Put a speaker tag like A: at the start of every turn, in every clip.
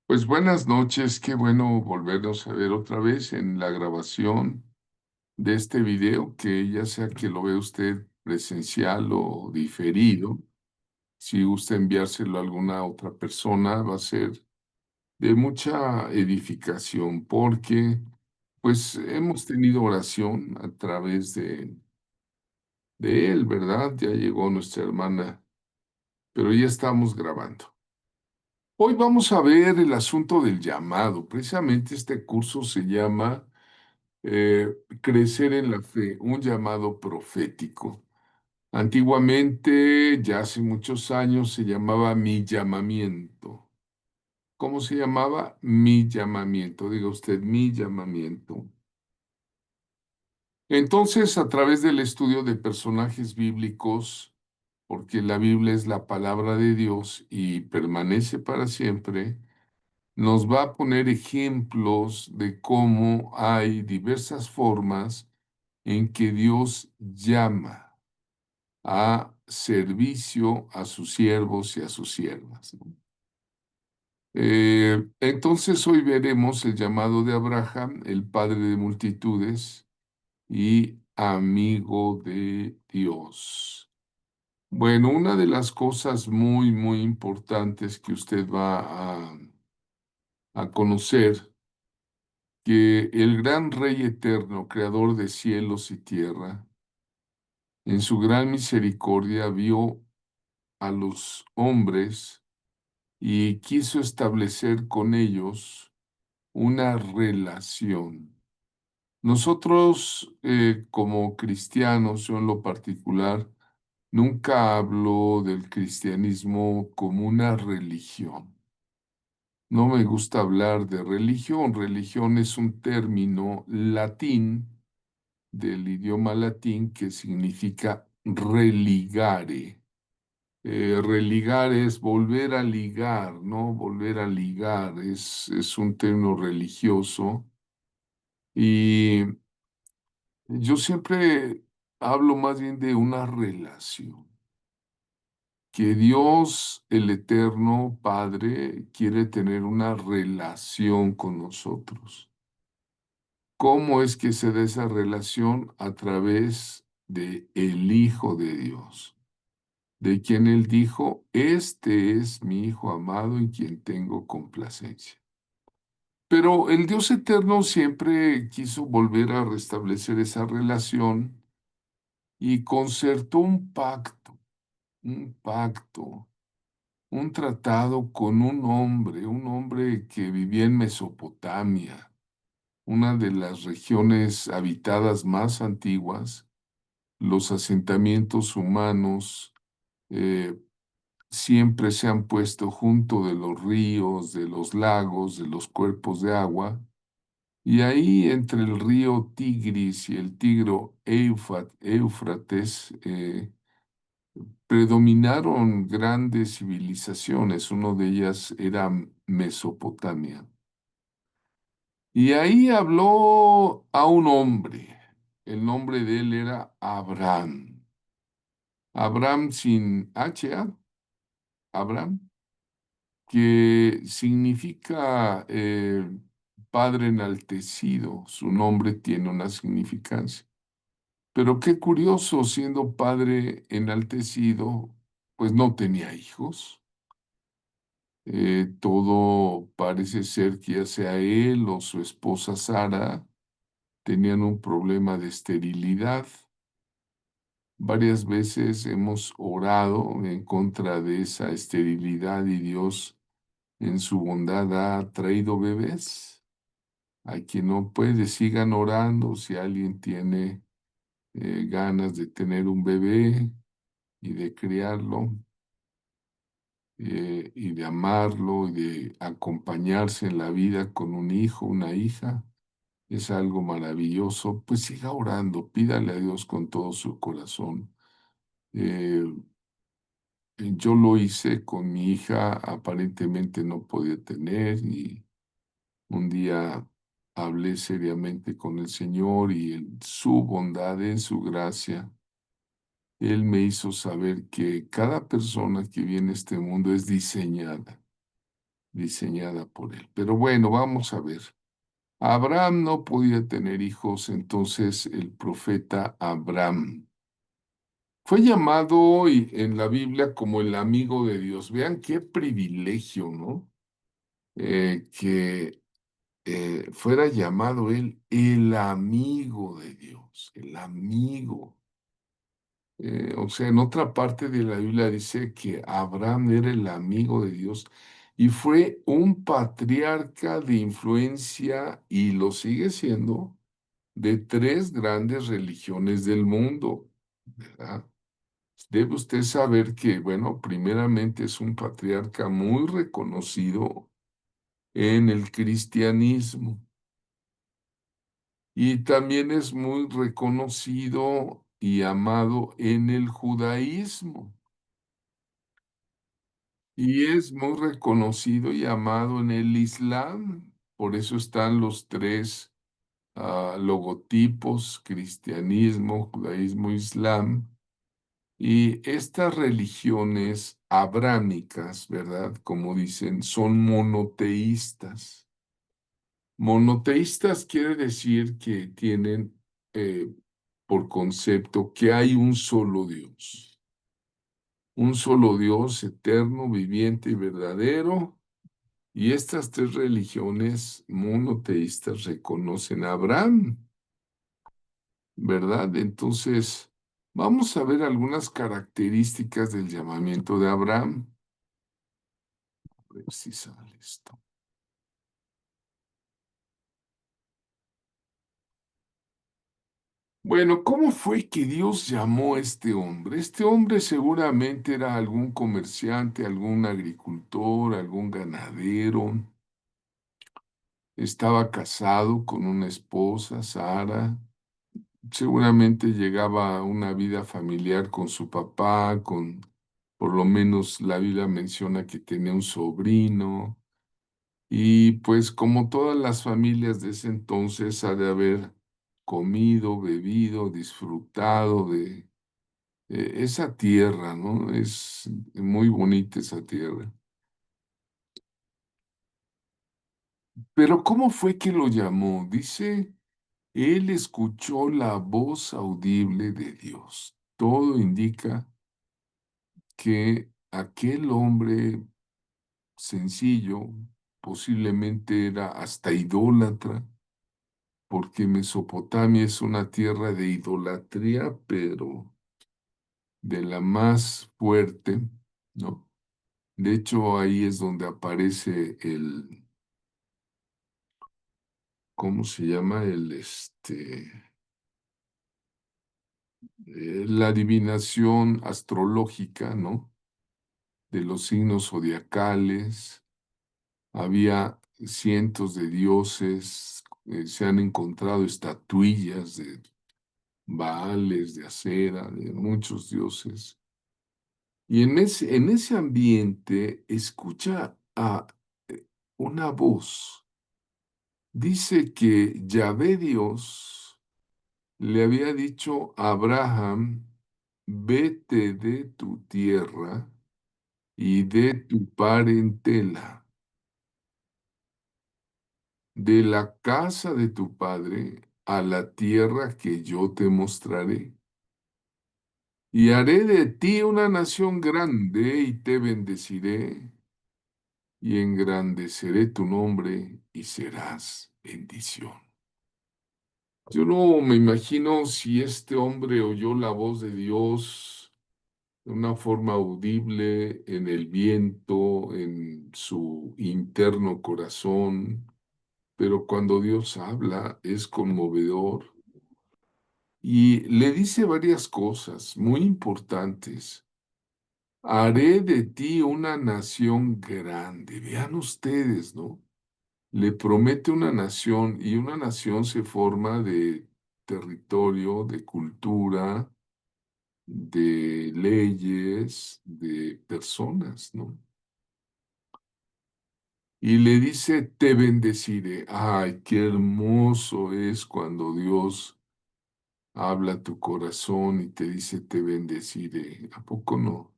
A: Pues buenas noches, qué bueno volvernos a ver otra vez en la grabación de este video, que ya sea que lo vea usted presencial o diferido, si gusta enviárselo a alguna otra persona, va a ser de mucha edificación, porque pues hemos tenido oración a través de él, ¿verdad? Ya llegó nuestra hermana, pero ya estamos grabando. Hoy vamos a ver el asunto del llamado. Precisamente este curso se llama Crecer en la fe, un llamado profético. Antiguamente, ya hace muchos años, se llamaba Mi Llamamiento. ¿Cómo se llamaba? Mi Llamamiento. Diga usted, Mi Llamamiento. Entonces, a través del estudio de personajes bíblicos, porque la Biblia es la palabra de Dios y permanece para siempre, nos va a poner ejemplos de cómo hay diversas formas en que Dios llama a servicio a sus siervos y a sus siervas, ¿no? Entonces hoy veremos el llamado de Abraham, el padre de multitudes y amigo de Dios. Bueno, una de las cosas muy importantes que usted va a conocer, que el gran Rey eterno, creador de cielos y tierra, en su gran misericordia vio a los hombres y quiso establecer con ellos una relación. Nosotros, como cristianos, yo en lo particular, nunca hablo del cristianismo como una religión. No me gusta hablar de religión. Religión es un término latín, del idioma latín, que significa religare. Religar es volver a ligar, ¿no? Volver a ligar es un término religioso. Y yo siempre hablo más bien de una relación, que Dios, el Eterno Padre, quiere tener una relación con nosotros. ¿Cómo es que se da esa relación? A través de el Hijo de Dios, de quien Él dijo: este es mi Hijo amado en quien tengo complacencia. Pero el Dios eterno siempre quiso volver a restablecer esa relación y concertó un pacto, un tratado con un hombre que vivía en Mesopotamia, una de las regiones habitadas más antiguas. Los asentamientos humanos eh, siempre se han puesto junto de los ríos, de los lagos, de los cuerpos de agua, y ahí entre el río Tigris y el Tigro Éufrates predominaron grandes civilizaciones. Una de ellas era Mesopotamia. Y ahí habló a un hombre. El nombre de él era Abraham. Abraham sin H, Abraham, que significa Padre enaltecido. Su nombre tiene una significancia. Pero qué curioso, siendo padre enaltecido, pues no tenía hijos. Todo parece ser que ya sea él o su esposa Sara tenían un problema de esterilidad. Varias veces hemos orado en contra de esa esterilidad y Dios en su bondad ha traído bebés. A quien no puede, sigan orando si alguien tiene ganas de tener un bebé y de criarlo, y de amarlo y de acompañarse en la vida con un hijo, una hija. Es algo maravilloso. Pues siga orando, pídale a Dios con todo su corazón. Eh, yo lo hice con mi hija, aparentemente no podía tener, y un día hablé seriamente con el Señor y en su bondad, en su gracia, Él me hizo saber que cada persona que viene a este mundo es diseñada por Él. Pero bueno, vamos a ver. Abraham no podía tener hijos, entonces el profeta Abraham fue llamado en la Biblia como el amigo de Dios. Vean qué privilegio, ¿no? Que fuera llamado él el amigo de Dios, el amigo. O sea, en otra parte de la Biblia dice que Abraham era el amigo de Dios y fue un patriarca de influencia y lo sigue siendo de tres grandes religiones del mundo, ¿verdad? Debe usted saber que, bueno, primeramente es un patriarca muy reconocido en el cristianismo y también es muy reconocido y amado en el judaísmo y es muy reconocido y amado en el islam. Por eso están los tres logotipos, cristianismo, judaísmo, islam. Y estas religiones abrámicas, ¿verdad? Como dicen, son monoteístas. Monoteístas quiere decir que tienen por concepto que hay un solo Dios eterno, viviente y verdadero. Y estas tres religiones monoteístas reconocen a Abraham, ¿verdad? Entonces, vamos a ver algunas características del llamamiento de Abraham. A ver si sale esto. Bueno, ¿cómo fue que Dios llamó a este hombre? Este hombre seguramente era algún comerciante, algún agricultor, algún ganadero. Estaba casado con una esposa, Sara. Seguramente llegaba a una vida familiar con su papá, por lo menos la Biblia menciona que tenía un sobrino. Y pues como todas las familias de ese entonces, ha de haber comido, bebido, disfrutado de esa tierra, ¿no? Es muy bonita esa tierra. Pero ¿cómo fue que lo llamó? Dice, él escuchó la voz audible de Dios. Todo indica que aquel hombre sencillo posiblemente era hasta idólatra, porque Mesopotamia es una tierra de idolatría, pero de la más fuerte, ¿no? De hecho, ahí es donde aparece ¿cómo se llama? La adivinación astrológica, ¿no? De los signos zodiacales. Había cientos de dioses, se han encontrado estatuillas de Baales, de Acera, de muchos dioses. Y en ese ambiente escucha a una voz. Dice que Yahvé Dios le había dicho a Abraham, vete de tu tierra y de tu parentela, de la casa de tu padre a la tierra que yo te mostraré. Y haré de ti una nación grande y te bendeciré y engrandeceré tu nombre y serás bendición. Yo no me imagino si este hombre oyó la voz de Dios de una forma audible en el viento, en su interno corazón, pero cuando Dios habla es conmovedor y le dice varias cosas muy importantes. Haré de ti una nación grande. Vean ustedes, ¿no? Le promete una nación y una nación se forma de territorio, de cultura, de leyes, de personas, ¿no? y le dice, te bendeciré. Ay, qué hermoso es cuando Dios habla a tu corazón y te dice, te bendeciré. ¿A poco no?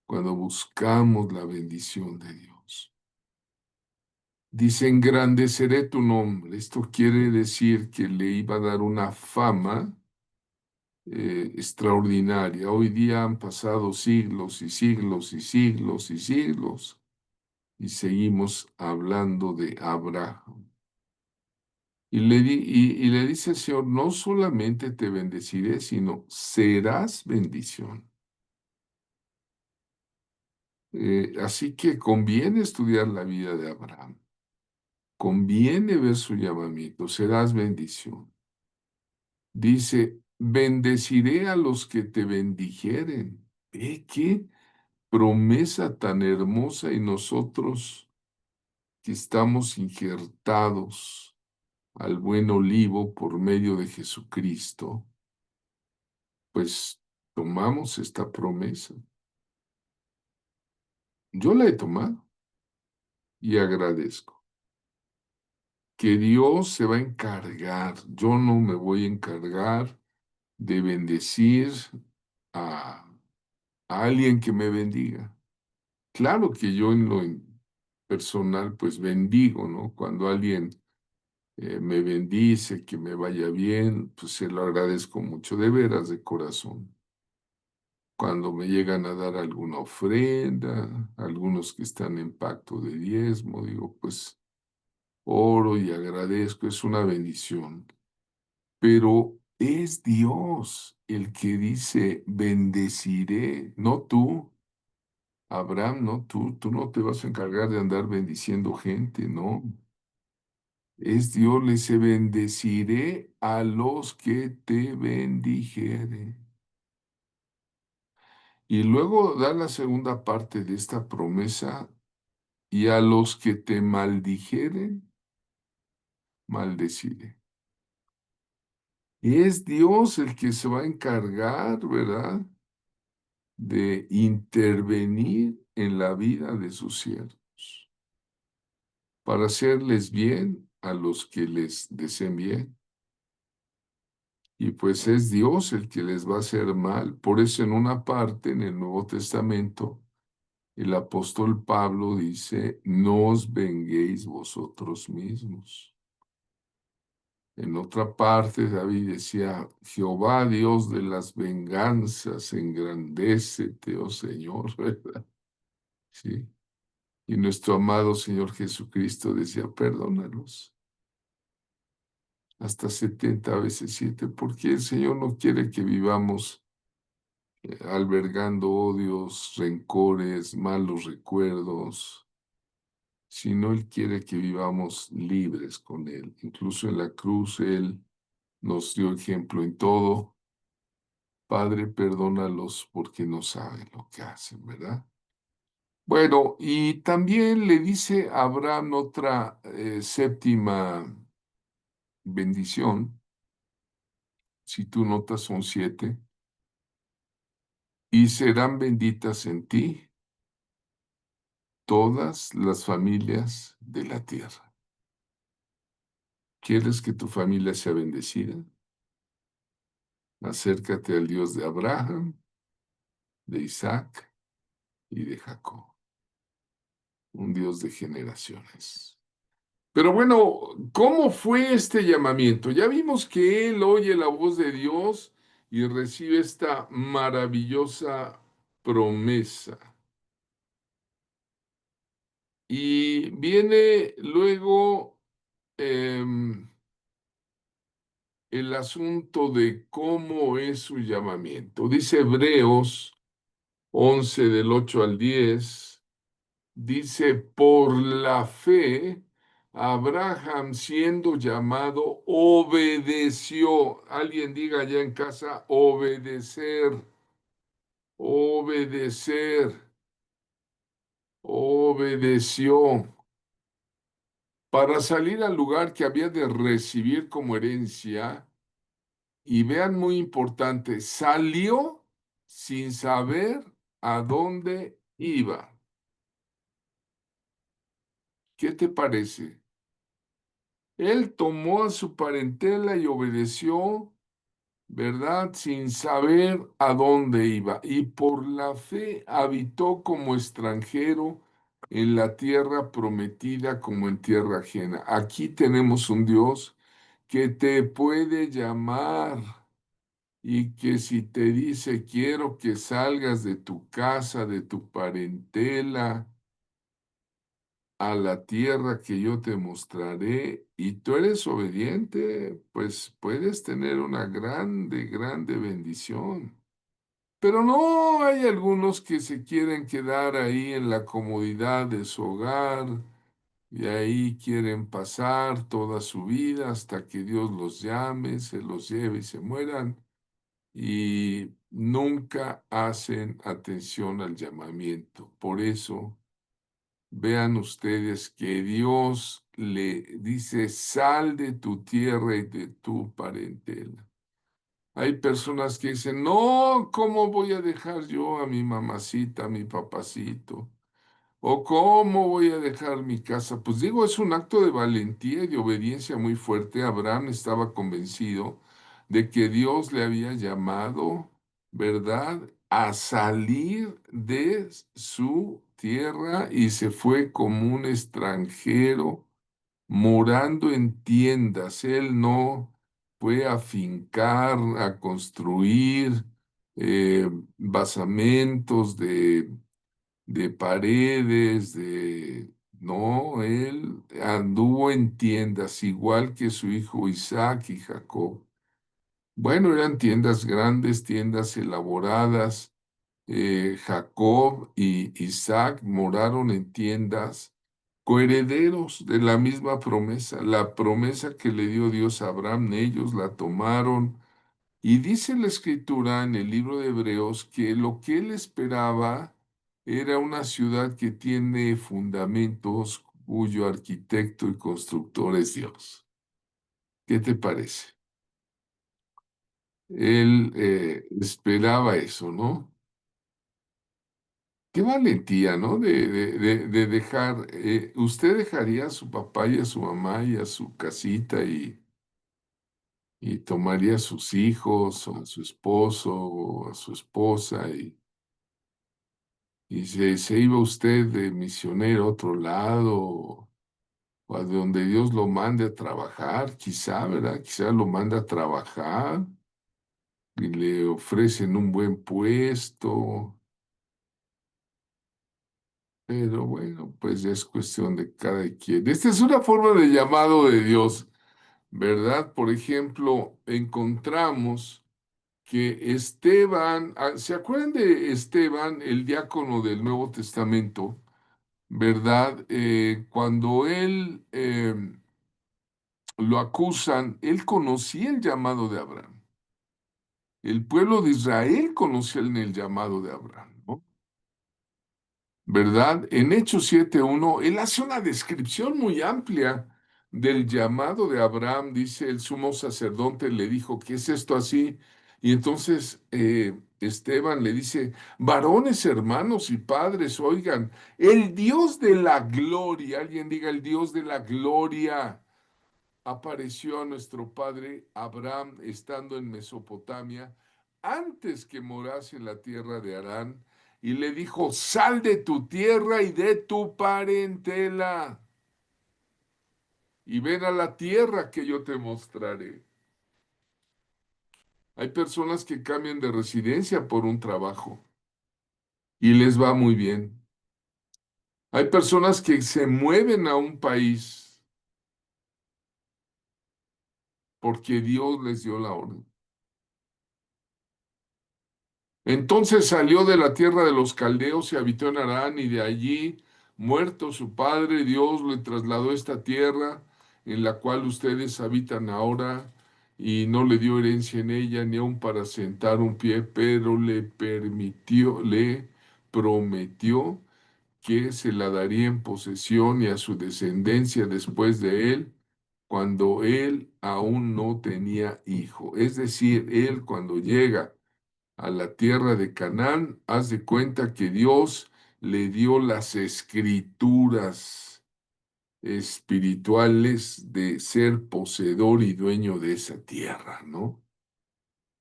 A: Cuando buscamos la bendición de Dios. Dice, engrandeceré tu nombre. Esto quiere decir que le iba a dar una fama extraordinaria. Hoy día han pasado siglos y siglos y siglos y siglos y seguimos hablando de Abraham. Y le dice el Señor, no solamente te bendeciré, sino serás bendición. Así que conviene estudiar la vida de Abraham. Conviene ver su llamamiento, serás bendición. Dice, bendeciré a los que te bendijeren. Qué promesa tan hermosa y nosotros que estamos injertados al buen olivo por medio de Jesucristo, pues tomamos esta promesa. Yo la he tomado y agradezco que Dios se va a encargar. Yo no me voy a encargar de bendecir a, a alguien que me bendiga. Claro que yo en personal pues bendigo, ¿no? Cuando alguien me bendice, que me vaya bien, pues se lo agradezco mucho, de veras, de corazón. Cuando me llegan a dar alguna ofrenda, algunos que están en pacto de diezmo, digo, pues oro y agradezco, es una bendición. Pero es Dios el que dice, bendeciré, no tú. Abraham, no tú no te vas a encargar de andar bendiciendo gente, no. Es Dios, le dice, bendeciré a los que te bendijere. Y luego da la segunda parte de esta promesa, y a los que te maldijeren, maldeciré. Y es Dios el que se va a encargar, ¿verdad?, de intervenir en la vida de sus siervos, para hacerles bien a los que les deseen bien. Y pues es Dios el que les va a hacer mal. Por eso en una parte en el Nuevo Testamento, el apóstol Pablo dice, no os venguéis vosotros mismos. En otra parte David decía, Jehová Dios de las venganzas, engrandécete, oh Señor, ¿verdad? Sí. Y nuestro amado Señor Jesucristo decía, perdónalos hasta 70 veces 7, porque el Señor no quiere que vivamos albergando odios, rencores, malos recuerdos, sino Él quiere que vivamos libres con Él. Incluso en la cruz Él nos dio ejemplo en todo. Padre, perdónalos porque no saben lo que hacen, ¿verdad? Bueno, y también le dice a Abraham otra séptima bendición, si tú notas son 7, y serán benditas en ti todas las familias de la tierra. ¿Quieres que tu familia sea bendecida? Acércate al Dios de Abraham, de Isaac y de Jacob, un Dios de generaciones. Pero bueno, ¿cómo fue este llamamiento? Ya vimos que él oye la voz de Dios y recibe esta maravillosa promesa. Y viene luego el asunto de cómo es su llamamiento. Dice Hebreos 11 del 8 al 10, dice, por la fe, Abraham siendo llamado, obedeció. Alguien diga allá en casa, obedecer, obedecer, obedeció para salir al lugar que había de recibir como herencia. Y vean, muy importante, salió sin saber a dónde iba. ¿Qué te parece? Él tomó a su parentela y obedeció, ¿verdad? Sin saber a dónde iba. Y por la fe habitó como extranjero en la tierra prometida como en tierra ajena. Aquí tenemos un Dios que te puede llamar y que si te dice quiero que salgas de tu casa, de tu parentela, a la tierra que yo te mostraré y tú eres obediente, pues puedes tener una grande, grande bendición. Pero no hay algunos que se quieren quedar ahí en la comodidad de su hogar y ahí quieren pasar toda su vida hasta que Dios los llame, se los lleve y se mueran y nunca hacen atención al llamamiento. Por eso vean ustedes que Dios le dice, sal de tu tierra y de tu parentela. Hay personas que dicen, no, ¿cómo voy a dejar yo a mi mamacita, a mi papacito? ¿O cómo voy a dejar mi casa? Pues digo, es un acto de valentía y de obediencia muy fuerte. Abraham estaba convencido de que Dios le había llamado, ¿verdad?, a salir de su tierra y se fue como un extranjero morando en tiendas. Él no fue a fincar, a construir eh, basamentos de paredes, de... No, él anduvo en tiendas, igual que su hijo Isaac y Jacob. Bueno, eran tiendas grandes, tiendas elaboradas. Jacob y Isaac moraron en tiendas, coherederos de la misma promesa. La promesa que le dio Dios a Abraham, ellos la tomaron y dice la escritura en el libro de Hebreos que lo que él esperaba era una ciudad que tiene fundamentos cuyo arquitecto y constructor es Dios. ¿Qué te parece? Él esperaba eso, ¿no? Qué valentía, ¿no? De dejar, usted dejaría a su papá y a su mamá y a su casita y tomaría a sus hijos o a su esposo o a su esposa y se iba usted de misionero a otro lado o a donde Dios lo mande a trabajar, quizá, ¿verdad? Quizá lo manda a trabajar y le ofrecen un buen puesto, pero bueno, pues ya es cuestión de cada quien. Esta es una forma de llamado de Dios, ¿verdad? Por ejemplo, encontramos que Esteban, ¿se acuerdan de Esteban, el diácono del Nuevo Testamento? ¿Verdad? Cuando él lo acusan, él conocía el llamado de Abraham. El pueblo de Israel conocía el llamado de Abraham, ¿no? ¿Verdad? En Hechos 7:1, él hace una descripción muy amplia del llamado de Abraham. Dice, el sumo sacerdote le dijo, ¿qué es esto así? Y entonces Esteban le dice, varones, hermanos y padres, oigan, el Dios de la gloria, alguien diga, el Dios de la gloria apareció a nuestro padre Abraham estando en Mesopotamia, antes que morase en la tierra de Harán, y le dijo, sal de tu tierra y de tu parentela, y ven a la tierra que yo te mostraré. Hay personas que cambian de residencia por un trabajo y les va muy bien. Hay personas que se mueven a un país porque Dios les dio la orden. Entonces salió de la tierra de los caldeos y habitó en Harán, y de allí, muerto su padre, Dios le trasladó a esta tierra en la cual ustedes habitan ahora, y no le dio herencia en ella, ni aun para sentar un pie, pero le prometió que se la daría en posesión y a su descendencia después de él, cuando él aún no tenía hijo. Es decir, él cuando llega a la tierra de Canaán, haz de cuenta que Dios le dio las escrituras, espirituales de ser poseedor y dueño de esa tierra, ¿no?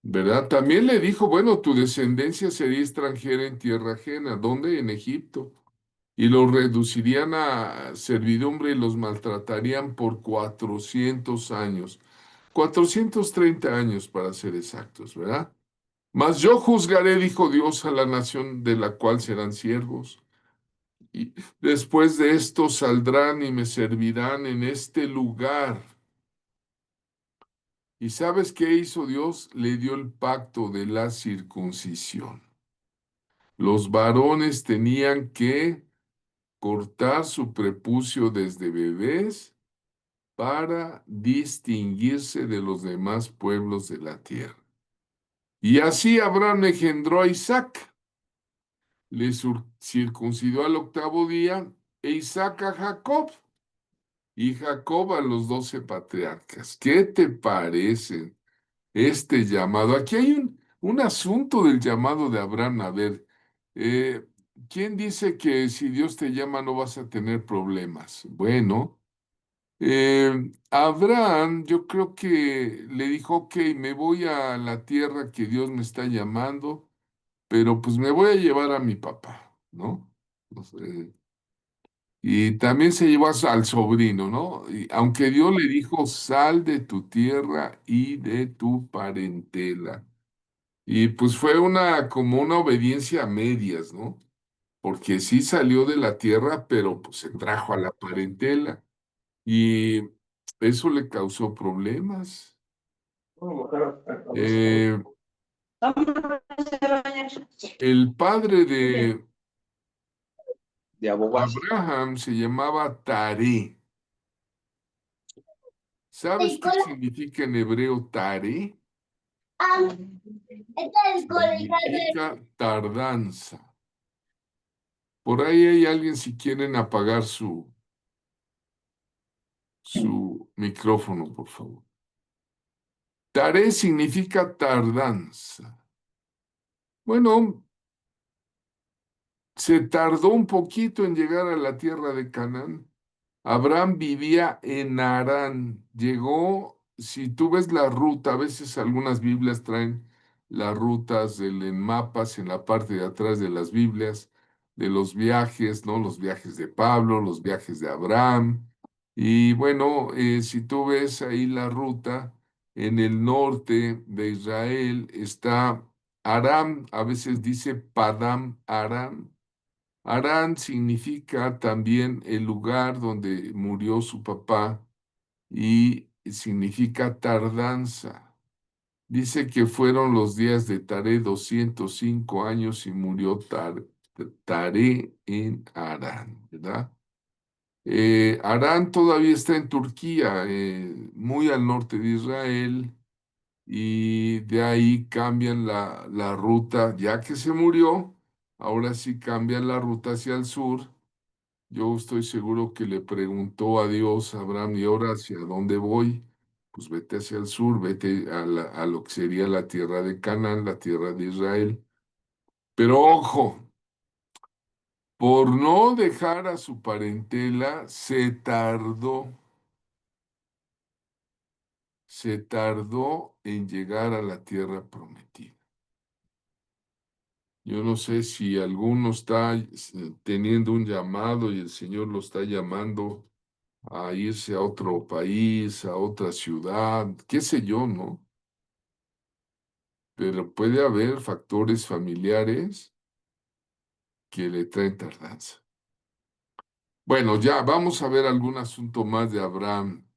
A: ¿Verdad? También le dijo, bueno, tu descendencia sería extranjera en tierra ajena. ¿Dónde? En Egipto. Y los reducirían a servidumbre y los maltratarían por 400 años. 430 años para ser exactos, ¿verdad? Mas yo juzgaré, dijo Dios, a la nación de la cual serán siervos. Y después de esto saldrán y me servirán en este lugar. ¿Y sabes qué hizo Dios? Le dio el pacto de la circuncisión. Los varones tenían que cortar su prepucio desde bebés para distinguirse de los demás pueblos de la tierra. Y así Abraham engendró a Isaac, le circuncidó al octavo día, e Isaac a Jacob, y Jacob a los 12 patriarcas. ¿Qué te parece este llamado? Aquí hay un asunto del llamado de Abraham. A ver, eh, ¿quién dice que si Dios te llama no vas a tener problemas? Bueno. Abraham, yo creo que le dijo, ok, me voy a la tierra que Dios me está llamando, pero pues me voy a llevar a mi papá, ¿no? No sé. Y también se llevó al sobrino, ¿no? Y aunque Dios le dijo, sal de tu tierra y de tu parentela. Y pues fue como una obediencia a medias, ¿no? Porque sí salió de la tierra, pero pues se trajo a la parentela. Y eso le causó problemas. Eh, el padre de
B: De abogados.
A: Abraham se llamaba Taré. ¿Sabes qué significa en hebreo Taré? Significa tardanza. Por ahí hay alguien si quieren apagar su micrófono, por favor. Taré significa tardanza. Bueno, se tardó un poquito en llegar a la tierra de Canaán. Abraham vivía en Harán. Llegó, si tú ves la ruta, a veces algunas Biblias traen las rutas en mapas en la parte de atrás de las Biblias, de los viajes, ¿no? Los viajes de Pablo, los viajes de Abraham. Y bueno, si tú ves ahí la ruta, en el norte de Israel está Aram, a veces dice Padam Aram. Harán significa también el lugar donde murió su papá y significa tardanza. Dice que fueron los días de Taré 205 años y murió Taré en Harán, ¿verdad? Harán todavía está en Turquía, muy al norte de Israel, y de ahí cambian la ruta, ya que se murió, ahora sí cambian la ruta hacia el sur. Yo estoy seguro que le preguntó a Dios, a Abraham, ¿y ahora hacia dónde voy? Pues vete hacia el sur, vete a lo que sería la tierra de Canaán, la tierra de Israel. Pero ojo, por no dejar a su parentela, se tardó en llegar a la tierra prometida. Yo no sé si alguno está teniendo un llamado y el Señor lo está llamando a irse a otro país, a otra ciudad, qué sé yo, ¿no? Pero puede haber factores familiares que le traen tardanza. Bueno, ya vamos a ver algún asunto más de Abraham.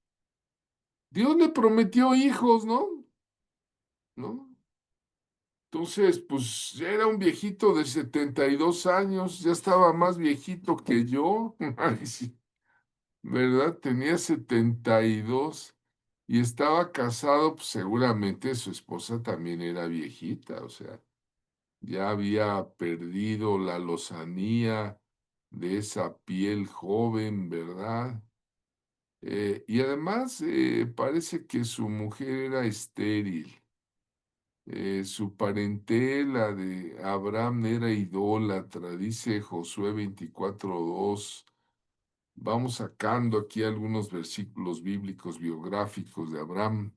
A: Dios le prometió hijos, ¿no? ¿No? Entonces, pues ya era un viejito de 72 años, ya estaba más viejito que yo. Ay, sí, ¿verdad? Tenía 72 y estaba casado, pues seguramente su esposa también era viejita, o sea, ya había perdido la lozanía de esa piel joven, ¿verdad? Y además parece que su mujer era estéril. Su parentela de Abraham era idólatra, dice Josué 24:2. Vamos sacando aquí algunos versículos bíblicos biográficos de Abraham.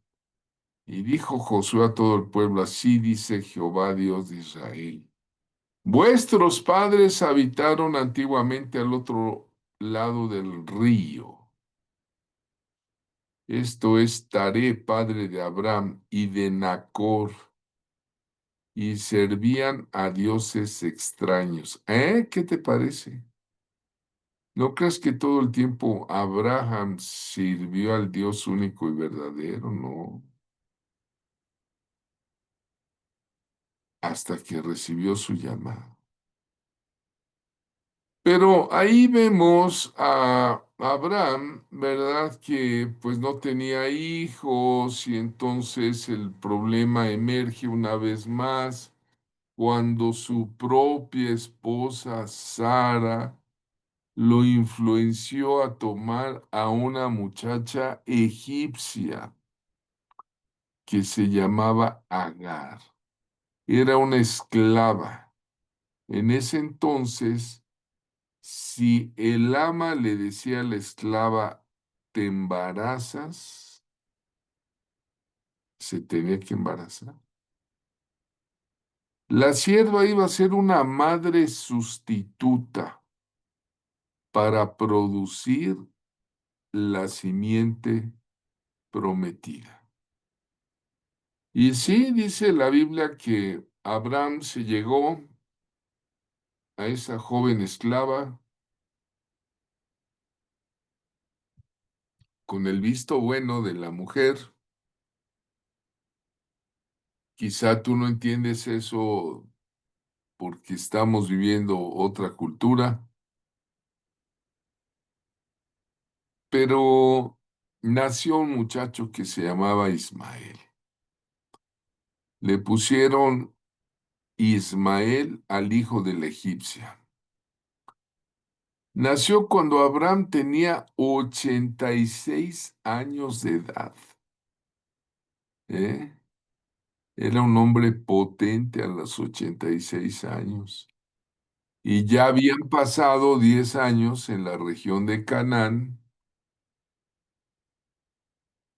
A: Y dijo Josué a todo el pueblo, así dice Jehová Dios de Israel. Vuestros padres habitaron antiguamente al otro lado del río. Esto es Taré, padre de Abraham y de Nacor, y servían a dioses extraños. ¿Eh? ¿Qué te parece? ¿No crees que todo el tiempo Abraham sirvió al Dios único y verdadero? No, hasta que recibió su llamado. Pero ahí vemos a Abraham, ¿verdad? Que pues no tenía hijos y entonces el problema emerge una vez más cuando su propia esposa Sara lo influenció a tomar a una muchacha egipcia que se llamaba Agar. Era una esclava. En ese entonces, si el ama le decía a la esclava, te embarazas, se tenía que embarazar. La sierva iba a ser una madre sustituta para producir la simiente prometida. Y sí, dice la Biblia que Abraham se llegó a esa joven esclava con el visto bueno de la mujer. Quizá tú no entiendes eso porque estamos viviendo otra cultura, pero nació un muchacho que se llamaba Ismael. Le pusieron Ismael al hijo de la egipcia. Nació cuando Abraham tenía 86 años de edad. ¿Eh? Era un hombre potente a los 86 años. Y ya habían pasado 10 años en la región de Canaán,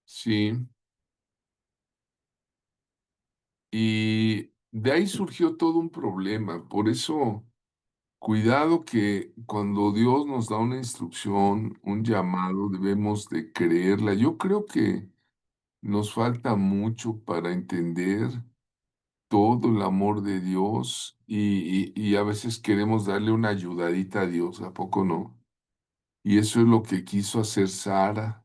A: sí, y de ahí surgió todo un problema. Por eso, cuidado que cuando Dios nos da una instrucción, un llamado, debemos de creerla. Yo creo que nos falta mucho para entender todo el amor de Dios y a veces queremos darle una ayudadita a Dios, ¿a poco no? Y eso es lo que quiso hacer Sara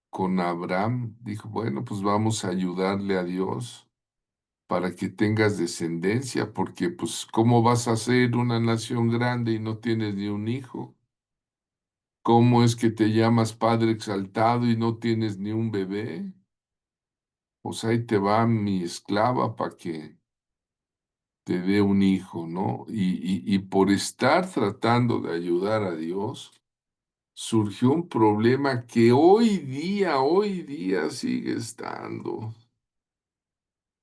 A: con Abraham. Dijo, bueno, pues vamos a ayudarle a Dios para que tengas descendencia, porque pues ¿cómo vas a ser una nación grande y no tienes ni un hijo? ¿Cómo es que te llamas Padre exaltado y no tienes ni un bebé? Pues ahí te va mi esclava para que te dé un hijo, ¿no? Y por estar tratando de ayudar a Dios, surgió un problema que hoy día sigue estando.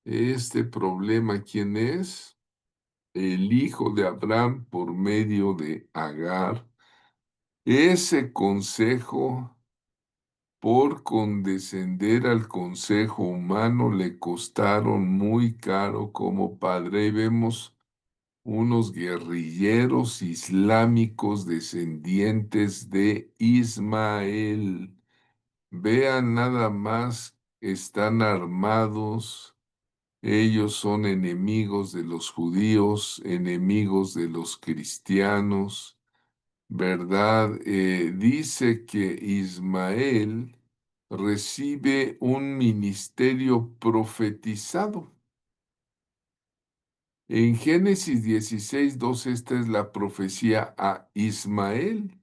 A: Este problema, ¿quién es? El hijo de Abraham por medio de Agar. Ese consejo, por condescender al consejo humano, le costaron muy caro como padre. Y vemos unos guerrilleros islámicos descendientes de Ismael. Vean nada más, están armados. Ellos son enemigos de los judíos, enemigos de los cristianos, ¿verdad? Dice que Ismael recibe un ministerio profetizado. En Génesis 16:2, esta es la profecía a Ismael,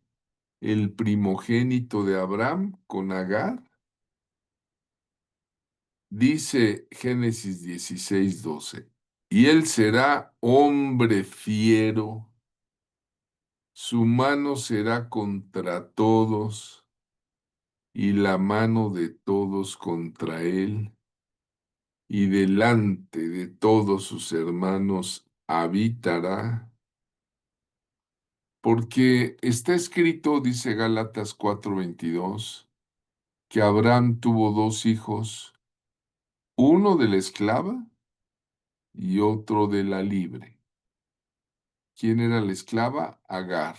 A: el primogénito de Abraham con Agar. Dice Génesis 16:12, y él será hombre fiero, su mano será contra todos y la mano de todos contra él, y delante de todos sus hermanos habitará, Porque está escrito, dice Gálatas 4:22, que Abraham tuvo dos hijos, uno de la esclava y otro de la libre. ¿Quién era la esclava? Agar.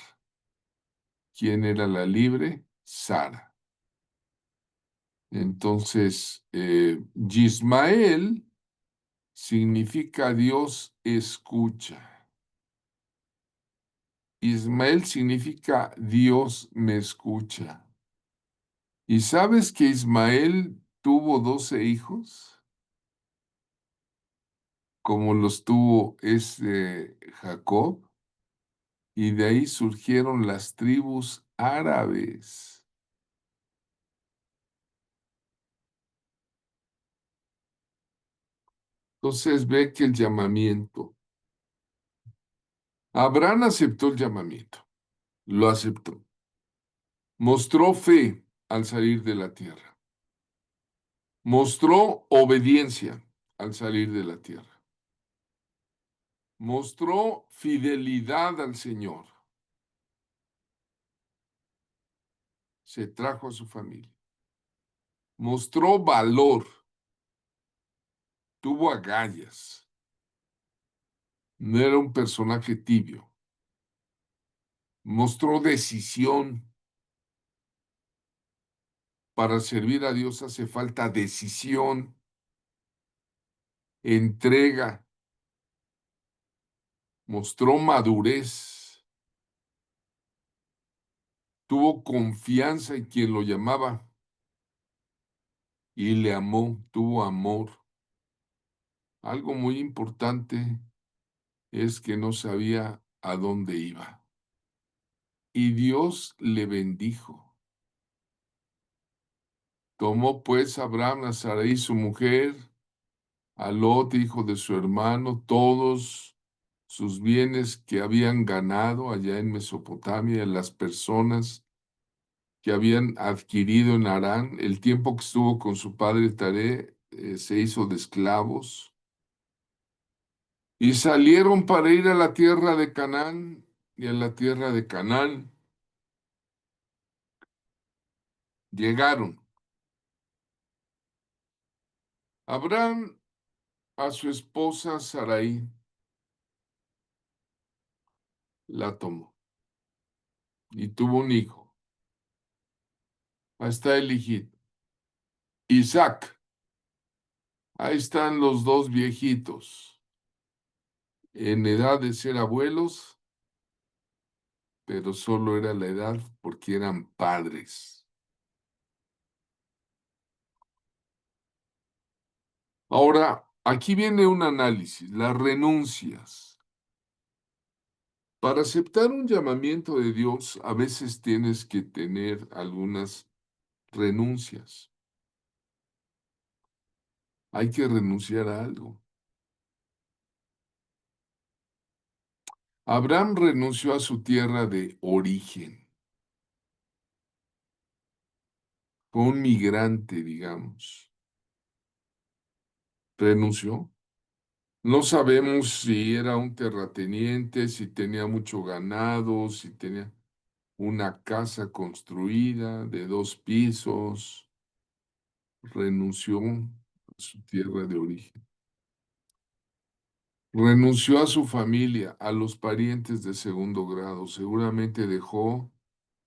A: ¿Quién era la libre? Sara. Entonces, Yismael significa Dios escucha. Ismael significa Dios me escucha. ¿Y sabes que Ismael tuvo 12 hijos? Como los tuvo Jacob, y de ahí surgieron las tribus árabes. Entonces ve que el llamamiento, Abraham aceptó el llamamiento, lo aceptó. Mostró fe al salir de la tierra. Mostró obediencia al salir de la tierra. Mostró fidelidad al Señor. Se trajo a su familia. Mostró valor. Tuvo agallas. No era un personaje tibio. Mostró decisión. Para servir a Dios hace falta decisión, entrega. Mostró madurez. Tuvo confianza en quien lo llamaba y le amó, tuvo amor. Algo muy importante es que no sabía a dónde iba. Y Dios le bendijo. Tomó pues Abraham a Sarai su mujer, a Lot, hijo de su hermano, todos sus bienes que habían ganado allá en Mesopotamia, las personas que habían adquirido en Harán, el tiempo que estuvo con su padre Taré, se hizo de esclavos, y salieron para ir a la tierra de Canaán, y a la tierra de Canaán llegaron. Abraham a su esposa Sarai la tomó y tuvo un hijo. Ahí está el hijito. Isaac. Ahí están los dos viejitos en edad de ser abuelos, pero solo era la edad porque eran padres. Ahora, aquí viene un análisis, las renuncias. Para aceptar un llamamiento de Dios, a veces tienes que tener algunas renuncias. Hay que renunciar a algo. Abraham renunció a su tierra de origen. Fue un migrante, digamos. Renunció. No sabemos si era un terrateniente, si tenía mucho ganado, si tenía una casa construida de 2 pisos. Renunció a su tierra de origen. Renunció a su familia, a los parientes de segundo grado. Seguramente dejó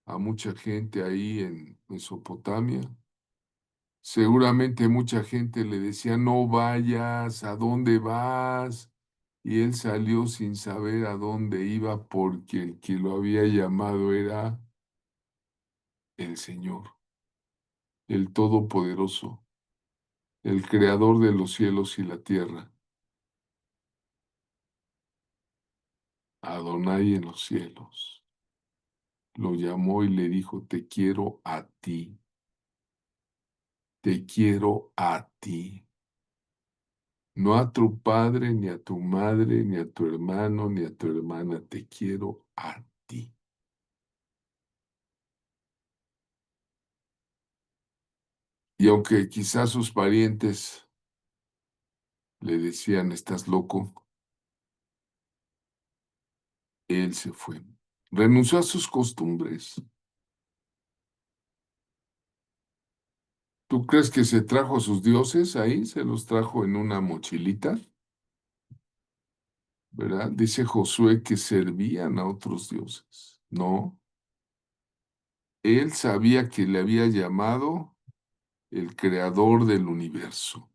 A: a mucha gente ahí en Mesopotamia. Seguramente mucha gente le decía, no vayas, ¿a dónde vas? Y él salió sin saber a dónde iba porque el que lo había llamado era el Señor, el Todopoderoso, el Creador de los cielos y la tierra, Adonai en los cielos. Lo llamó y le dijo, te quiero a ti, te quiero a ti. No a tu padre, ni a tu madre, ni a tu hermano, ni a tu hermana, te quiero a ti. Y aunque quizás sus parientes le decían, estás loco, él se fue. Renunció a sus costumbres. ¿Tú crees que se trajo a sus dioses ahí? ¿Se los trajo en una mochilita? ¿Verdad? Dice Josué que servían a otros dioses. No, él sabía que le había llamado el creador del universo.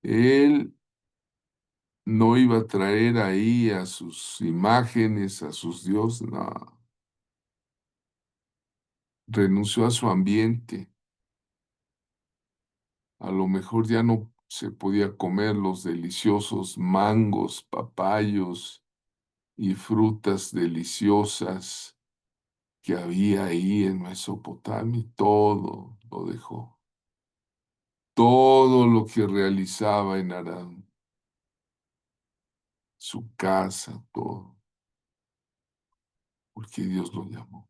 A: Él no iba a traer ahí a sus imágenes, a sus dioses, no. Renunció a su ambiente. A lo mejor ya no se podía comer los deliciosos mangos, papayos y frutas deliciosas que había ahí en Mesopotamia. Todo lo dejó. Todo lo que realizaba en Aram, su casa, todo, porque Dios lo llamó.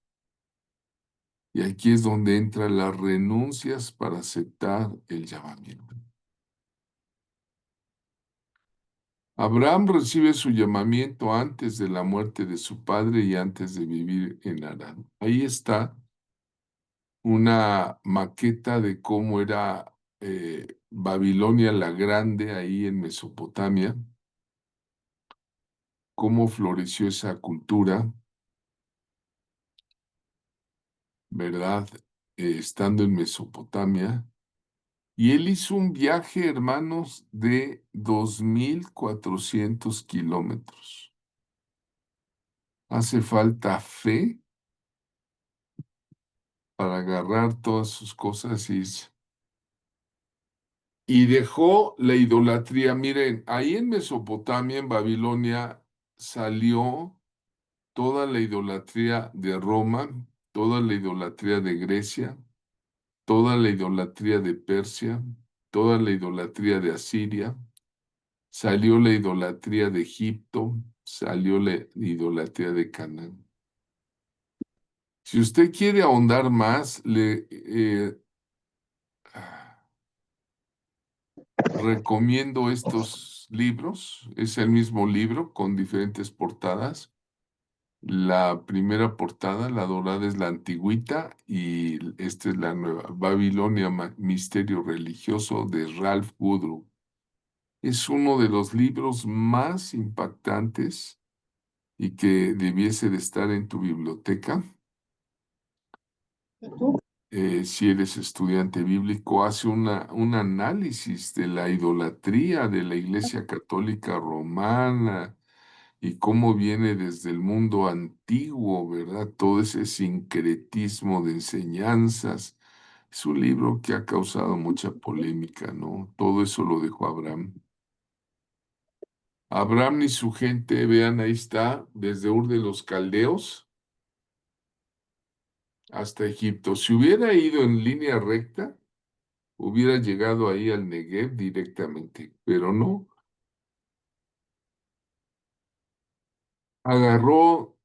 A: Y aquí es donde entran las renuncias para aceptar el llamamiento. Abraham recibe su llamamiento antes de la muerte de su padre y antes de vivir en Harán. Ahí está una maqueta de cómo era Babilonia la Grande ahí en Mesopotamia, cómo floreció esa cultura, ¿verdad? Estando en Mesopotamia. Y él hizo un viaje, hermanos, de 2.400 kilómetros. Hace falta fe para agarrar todas sus cosas y dejó la idolatría. Miren, ahí en Mesopotamia, en Babilonia, salió toda la idolatría de Roma, toda la idolatría de Grecia, toda la idolatría de Persia, toda la idolatría de Asiria, salió la idolatría de Egipto, salió la idolatría de Canaán. Si usted quiere ahondar más, le recomiendo estos libros. Es el mismo libro con diferentes portadas. La primera portada, la dorada, es la antigüita y esta es la nueva, Babilonia, Misterio Religioso de Ralph Woodrow. Es uno de los libros más impactantes y que debiese de estar en tu biblioteca. Si eres estudiante bíblico, hace un análisis de la idolatría de la Iglesia Católica Romana y cómo viene desde el mundo antiguo, ¿verdad? Todo ese sincretismo de enseñanzas. Es un libro que ha causado mucha polémica, ¿no? Todo eso lo dejó Abraham. Abraham y su gente, vean, ahí está, desde Ur de los Caldeos hasta Egipto. Si hubiera ido en línea recta, hubiera llegado ahí al Negev directamente, pero no. Agarró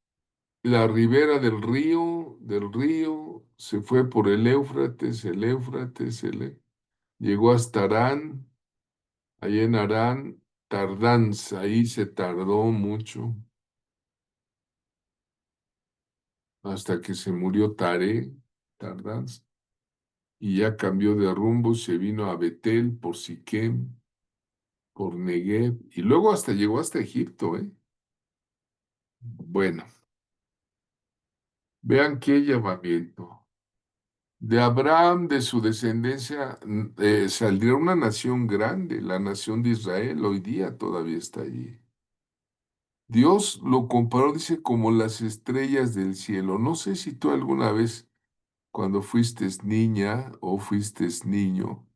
A: la ribera del río, se fue por el Éufrates, llegó hasta Arán, ahí en Arán, tardanza, ahí se tardó mucho, hasta que se murió Taré, tardanza, y ya cambió de rumbo, se vino a Betel por Siquem, por Negev, y luego hasta llegó hasta Egipto, ¿eh? Bueno, vean qué llamamiento. De Abraham, de su descendencia, saldría una nación grande, la nación de Israel, hoy día todavía está allí. Dios lo comparó, dice, como las estrellas del cielo. No sé si tú alguna vez, cuando fuiste niña o fuiste niño,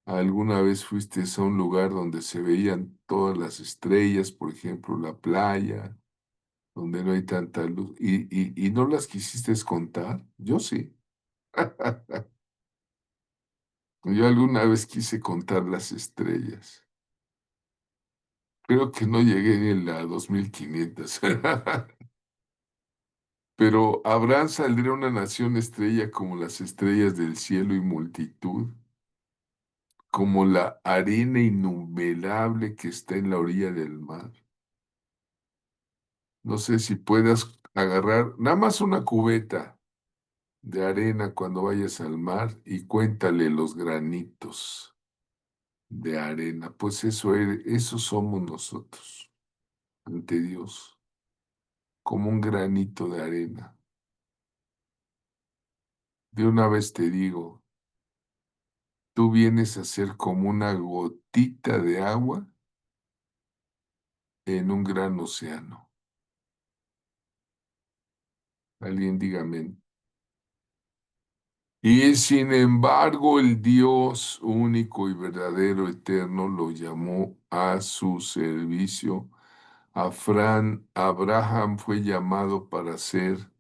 A: alguna vez fuiste a un lugar donde se veían todas las estrellas, por ejemplo, la playa, donde no hay tanta luz, y no las quisiste contar. Yo sí. Yo alguna vez quise contar las estrellas. Creo que no llegué ni a la 2500. Pero Abraham saldría una nación estrella como las estrellas del cielo y multitud, como la arena innumerable que está en la orilla del mar. No sé si puedas agarrar nada más una cubeta de arena cuando vayas al mar y cuéntale los granitos de arena. Pues eso somos nosotros ante Dios, como un granito de arena. De una vez te digo, tú vienes a ser como una gotita de agua en un gran océano. Alguien dígame. Y sin embargo, el Dios único y verdadero, eterno, lo llamó a su servicio. Abraham fue llamado para ser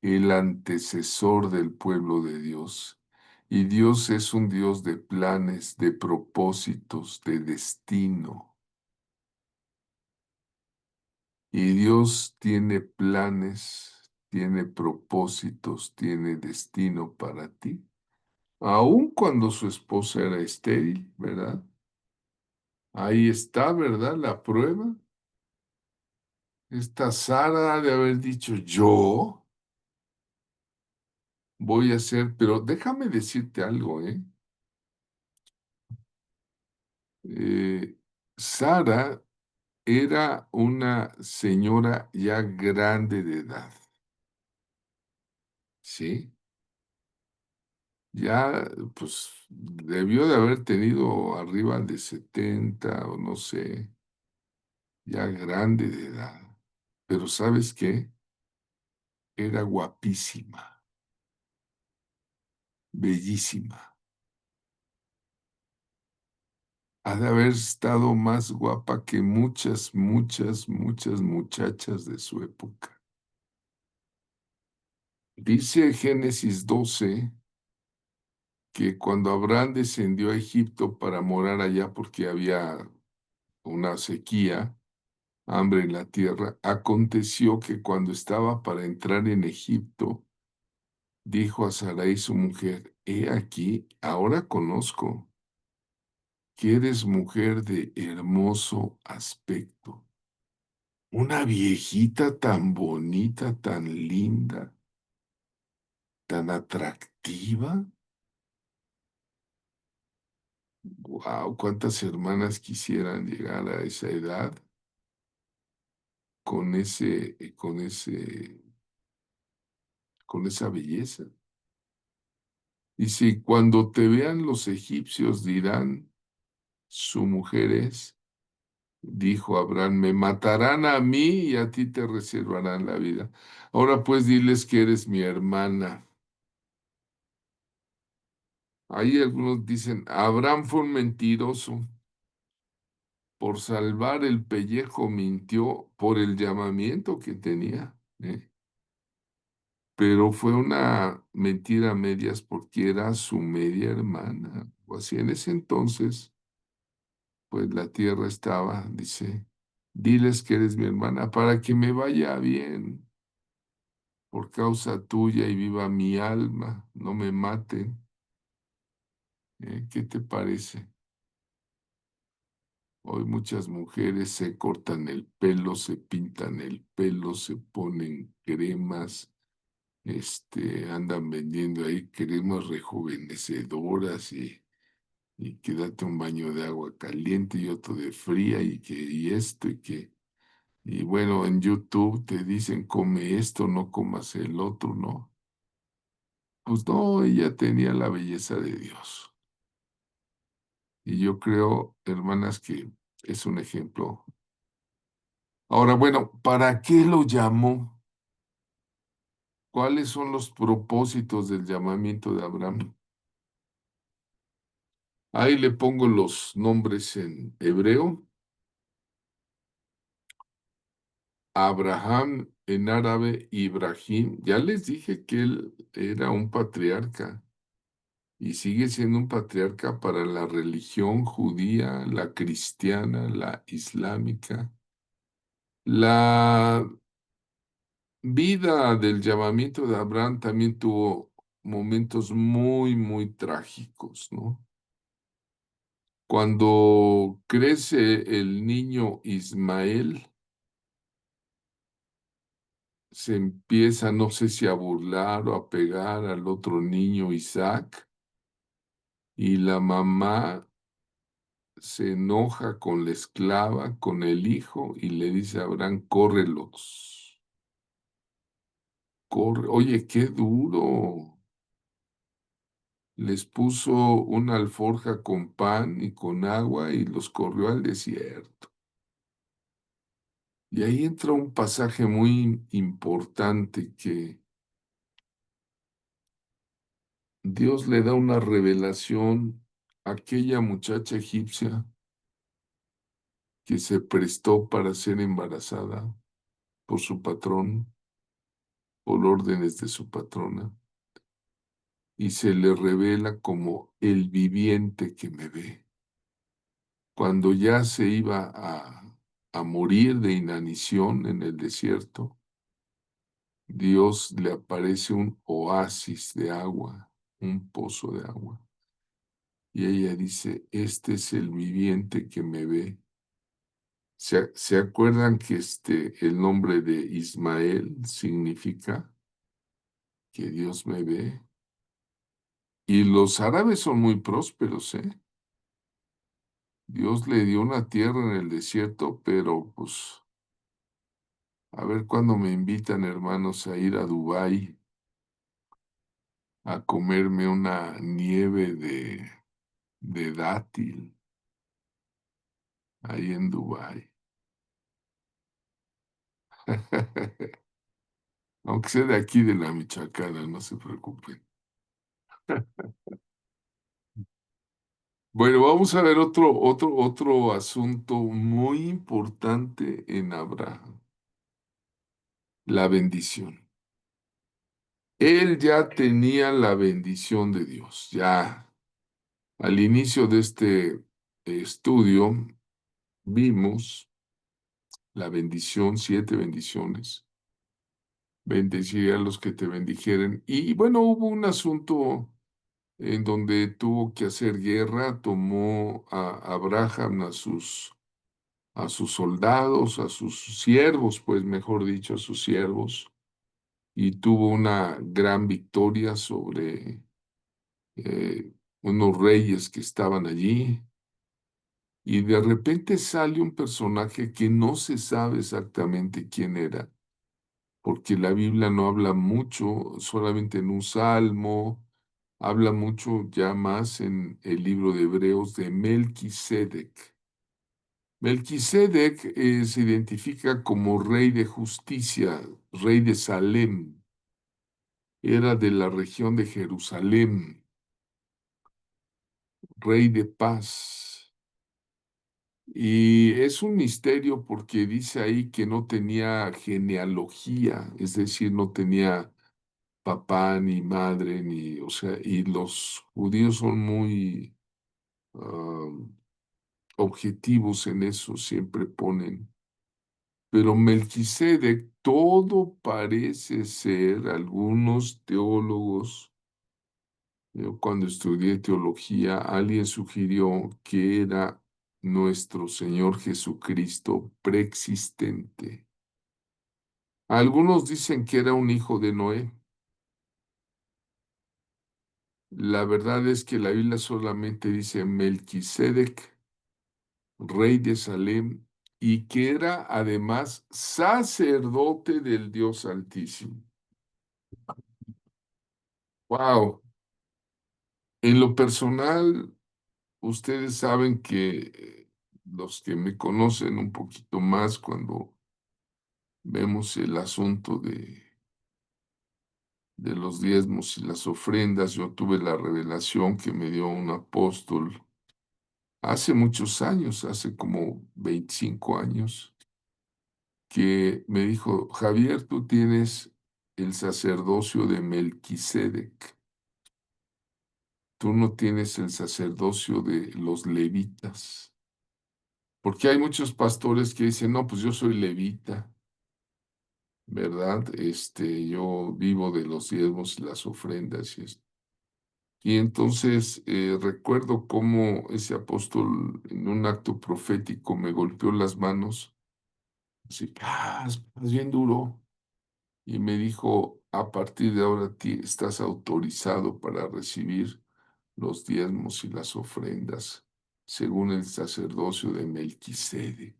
A: el antecesor del pueblo de Dios. Y Dios es un Dios de planes, de propósitos, de destino. Y Dios tiene planes, tiene propósitos, tiene destino para ti. Aun cuando su esposa era estéril, ¿verdad? Ahí está, ¿verdad? La prueba. Esta Sara ha de haber dicho, yo voy a hacer, pero déjame decirte algo, ¿eh? Eh, Sara era una señora ya grande de edad, ¿sí? Ya, pues, debió de haber tenido arriba de 70 o no sé, ya grande de edad. Pero ¿sabes qué? Era guapísima, bellísima. Ha de haber estado más guapa que muchas, muchas, muchas muchachas de su época. Dice Génesis 12 que cuando Abraham descendió a Egipto para morar allá porque había una sequía, hambre en la tierra, aconteció que cuando estaba para entrar en Egipto, dijo a Sarai su mujer, he aquí, ahora conozco que eres mujer de hermoso aspecto. Una viejita tan bonita, tan linda, tan atractiva. Wow, cuántas hermanas quisieran llegar a esa edad con esa belleza. Y si cuando te vean los egipcios dirán, su mujer es, dijo Abraham, me matarán a mí y a ti te reservarán la vida. Ahora pues diles que eres mi hermana. Ahí algunos dicen, Abraham fue un mentiroso. Por salvar el pellejo mintió por el llamamiento que tenía, ¿eh? Pero fue una mentira a medias porque era su media hermana. O así en ese entonces, pues la tierra estaba, dice, diles que eres mi hermana para que me vaya bien por causa tuya y viva mi alma, no me maten. ¿Qué te parece? Hoy muchas mujeres se cortan el pelo, se pintan el pelo, se ponen cremas, andan vendiendo ahí cremas rejuvenecedoras y que date un baño de agua caliente y otro de fría y esto y que, y bueno, en YouTube te dicen come esto, no comas el otro, ¿no? Pues no, ella tenía la belleza de Dios. Y yo creo, hermanas, que es un ejemplo. Ahora, bueno, ¿para qué lo llamó? ¿Cuáles son los propósitos del llamamiento de Abraham? Ahí le pongo los nombres en hebreo. Abraham en árabe, Ibrahim. Ya les dije que él era un patriarca y sigue siendo un patriarca para la religión judía, la cristiana, la islámica. La vida del llamamiento de Abraham también tuvo momentos muy, muy trágicos, ¿no? Cuando crece el niño Ismael, se empieza, no sé si a burlar o a pegar al otro niño Isaac, y la mamá se enoja con la esclava, con el hijo, y le dice a Abraham, córrelos, corre. Oye, qué duro. Les puso una alforja con pan y con agua y los corrió al desierto. Y ahí entra un pasaje muy importante que Dios le da una revelación a aquella muchacha egipcia que se prestó para ser embarazada por su patrón, por órdenes de su patrona, y se le revela como el viviente que me ve. Cuando ya se iba a morir de inanición en el desierto, Dios le aparece un oasis de agua, un pozo de agua. Y ella dice, este es el viviente que me ve. ¿Se acuerdan que el nombre de Ismael significa que Dios me ve? Y los árabes son muy prósperos, ¿eh? Dios le dio una tierra en el desierto, pero pues a ver cuándo me invitan, hermanos, a ir a Dubái a comerme una nieve de dátil ahí en Dubái. Aunque sea de aquí de la Michoacana, no se preocupen. Bueno, vamos a ver otro asunto muy importante en Abraham, la bendición. Él ya tenía la bendición de Dios. Ya al inicio de este estudio vimos la bendición, 7 bendiciones. Bendeciré a los que te bendijeren. Y bueno, hubo un asunto en donde tuvo que hacer guerra, tomó a Abraham a sus soldados, a sus siervos, pues mejor dicho, a sus siervos, y tuvo una gran victoria sobre eh, unos reyes que estaban allí, y de repente sale un personaje que no se sabe exactamente quién era, porque la Biblia no habla mucho, solamente en un salmo, habla mucho ya más en el libro de Hebreos de Melquisedec. Melquisedec se identifica como rey de justicia, rey de Salem, era de la región de Jerusalén, rey de paz. Y es un misterio porque dice ahí que no tenía genealogía, es decir, no tenía papá ni madre, ni, o sea, y los judíos son muy ah, objetivos en eso, siempre ponen. Pero Melquisedec, todo parece ser, algunos teólogos, yo cuando estudié teología, alguien sugirió que era nuestro Señor Jesucristo preexistente. Algunos dicen que era un hijo de Noé. La verdad es que la Biblia solamente dice Melquisedec, rey de Salem, y que era además sacerdote del Dios Altísimo. Wow. En lo personal, ustedes saben que los que me conocen un poquito más cuando vemos el asunto de los diezmos y las ofrendas, yo tuve la revelación que me dio un apóstol hace muchos años, hace como 25 años, que me dijo, Javier, tú tienes el sacerdocio de Melquisedec, tú no tienes el sacerdocio de los levitas. Porque hay muchos pastores que dicen, no, pues yo soy levita, ¿verdad? Yo vivo de los diezmos y las ofrendas y esto. Y entonces recuerdo cómo ese apóstol en un acto profético me golpeó las manos, así, estás bien duro. y me dijo, a partir de ahora estás autorizado para recibir los diezmos y las ofrendas según el sacerdocio de Melquisedec.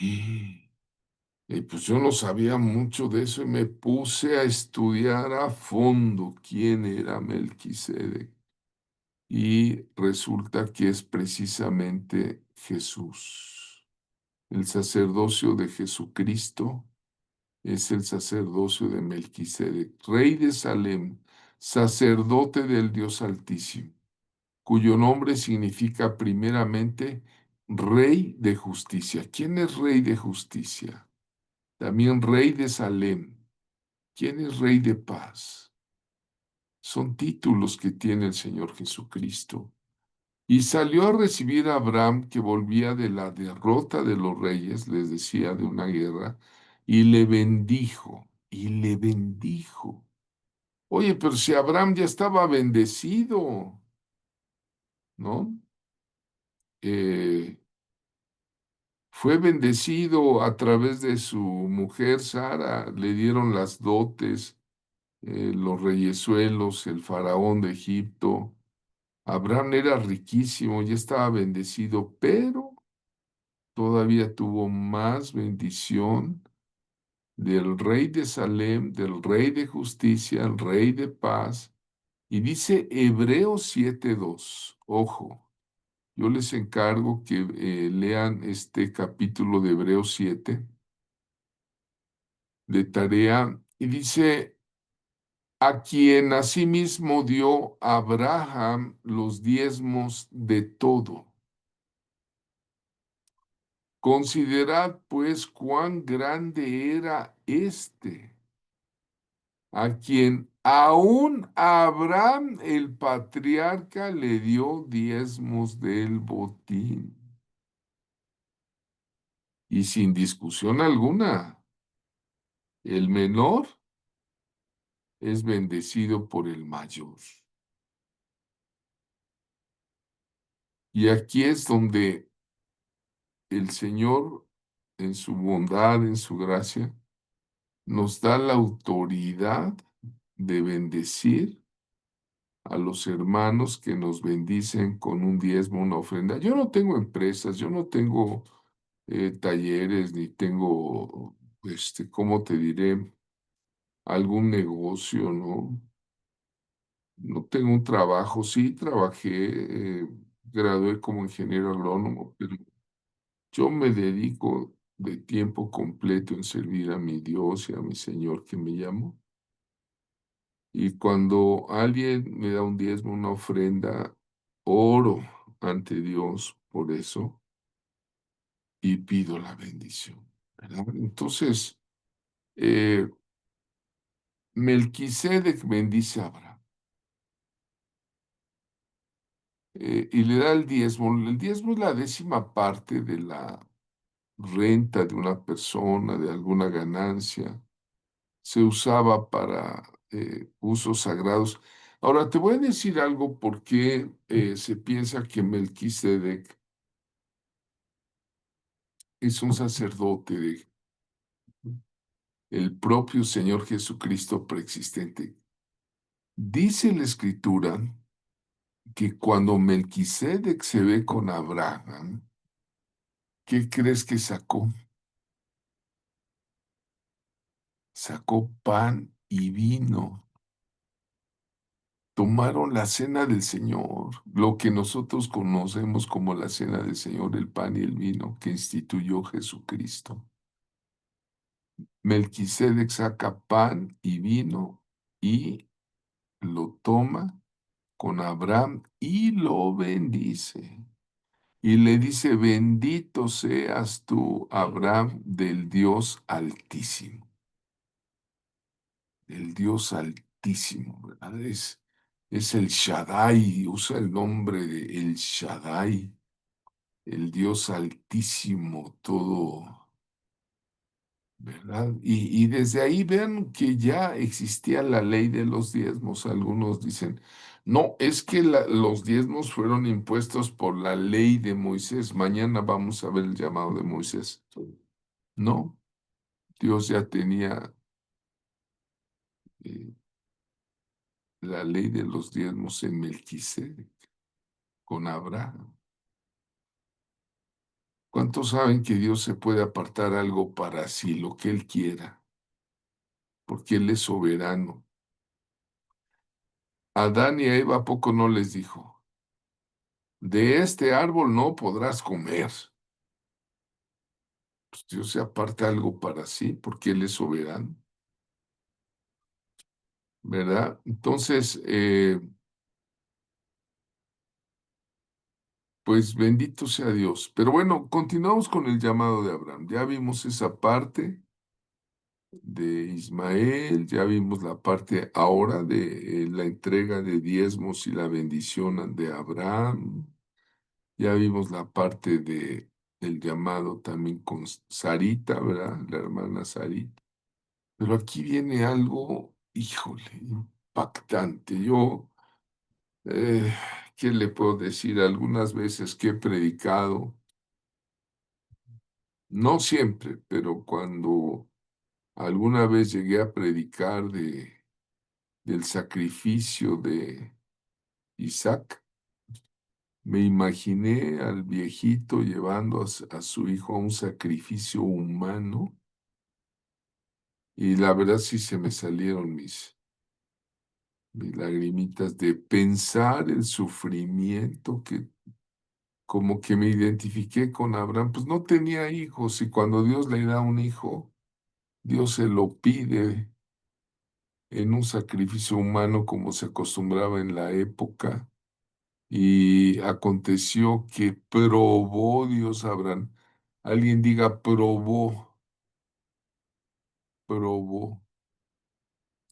A: Y pues yo no sabía mucho de eso y me puse a estudiar a fondo quién era Melquisedec. Y resulta que es precisamente Jesús. El sacerdocio de Jesucristo es el sacerdocio de Melquisedec, rey de Salem, sacerdote del Dios Altísimo, cuyo nombre significa primeramente rey de justicia. ¿Quién es rey de justicia? También rey de Salem. ¿Quién es rey de paz? Son títulos que tiene el Señor Jesucristo. Y salió a recibir a Abraham, que volvía de la derrota de los reyes, les decía, de una guerra, y le bendijo, y le bendijo. Oye, pero si Abraham ya estaba bendecido, ¿no? Eh, Fue bendecido a través de su mujer Sara, le dieron las dotes, los reyesuelos, el faraón de Egipto. Abraham era riquísimo, ya estaba bendecido, pero todavía tuvo más bendición del rey de Salem, del rey de justicia, el rey de paz. Y dice Hebreos 7:2. Ojo, yo les encargo que lean este capítulo de Hebreos 7 de tarea. Y dice, a quien asimismo dio Abraham los diezmos de todo. Considerad pues cuán grande era este, a quien aún Abraham el patriarca le dio diezmos del botín. Y sin discusión alguna, el menor es bendecido por el mayor. Y aquí es donde el Señor, en su bondad, en su gracia, nos da la autoridad de bendecir a los hermanos que nos bendicen con un diezmo, una ofrenda. Yo no tengo empresas, yo no tengo talleres, ni tengo, ¿cómo te diré? Algún negocio, ¿no? No tengo un trabajo, sí trabajé, gradué como ingeniero agrónomo, pero yo me dedico de tiempo completo en servir a mi Dios y a mi Señor que me llamó. Y cuando alguien me da un diezmo, una ofrenda, oro ante Dios por eso y pido la bendición, ¿verdad? Entonces, eh, Melquisedec bendice a Abraham y le da el diezmo. El diezmo es la décima parte de la renta de una persona, de alguna ganancia. Se usaba para usos sagrados. Ahora, te voy a decir algo porque se piensa que Melquisedec es un sacerdote de el propio Señor Jesucristo preexistente. Dice la Escritura que cuando Melquisedec se ve con Abraham, ¿qué crees que sacó? Sacó pan y vino. Tomaron la cena del Señor, lo que nosotros conocemos como la cena del Señor, el pan y el vino que instituyó Jesucristo. Melquisedec saca pan y vino y lo toma con Abraham y lo bendice. Y le dice, bendito seas tú, Abraham, del Dios Altísimo. Del Dios Altísimo, ¿verdad? Es el Shaddai, usa el nombre de el Shaddai, el Dios Altísimo, todo, ¿verdad? Y desde ahí vean que ya existía la ley de los diezmos. Algunos dicen, no, es que los diezmos fueron impuestos por la ley de Moisés. Mañana vamos a ver el llamado de Moisés. No, Dios ya tenía eh, la ley de los diezmos en Melquisedec, con Abraham. ¿Cuántos saben que Dios se puede apartar algo para sí, lo que Él quiera? Porque Él es soberano. A Adán y a Eva, ¿a poco no les dijo? De este árbol no podrás comer. Pues Dios se aparta algo para sí, porque Él es soberano, ¿verdad? Entonces, pues bendito sea Dios. Pero bueno, continuamos con el llamado de Abraham. Ya vimos esa parte de Ismael, ya vimos la parte ahora de la entrega de diezmos y la bendición de Abraham. Ya vimos la parte de el llamado también con Sarita, ¿verdad? La hermana Sarita. Pero aquí viene algo, híjole, impactante. Yo, eh, ¿qué le puedo decir? Algunas veces que he predicado, no siempre, pero cuando alguna vez llegué a predicar del sacrificio de Isaac, me imaginé al viejito llevando a su hijo a un sacrificio humano y la verdad sí se me salieron mis lagrimitas de pensar el sufrimiento que como que me identifiqué con Abraham, pues no tenía hijos y cuando Dios le da un hijo, Dios se lo pide en un sacrificio humano como se acostumbraba en la época. Y aconteció que probó Dios a Abraham. Alguien diga probó, probó.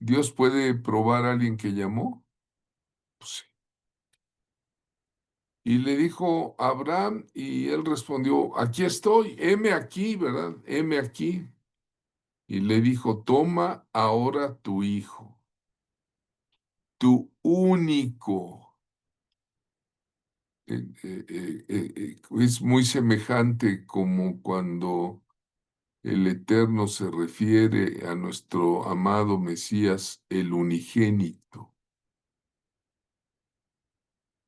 A: ¿Dios puede probar a alguien que llamó? Pues sí. Y le dijo a Abraham y él respondió, aquí estoy, heme aquí, ¿verdad? Heme aquí. Y le dijo, toma ahora tu hijo, tu único. Es muy semejante como cuando el Eterno se refiere a nuestro amado Mesías, el unigénito.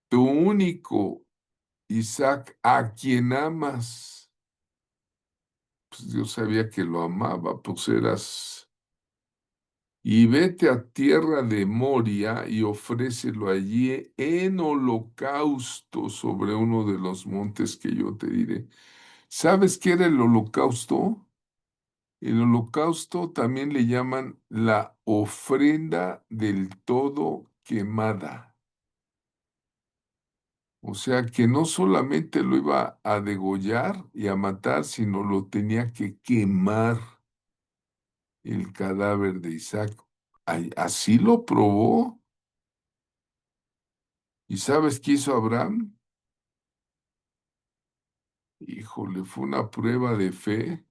A: Tu único, Isaac, a quien amas. Pues Dios sabía que lo amaba, pues eras. Y vete a tierra de Moria y ofrécelo allí en holocausto sobre uno de los montes que yo te diré. ¿Sabes qué era el holocausto? El holocausto también le llaman la ofrenda del todo quemada. O sea que no solamente lo iba a degollar y a matar, sino lo tenía que quemar el cadáver de Isaac. Así lo probó. ¿Y sabes qué hizo Abraham? Híjole, fue una prueba de fe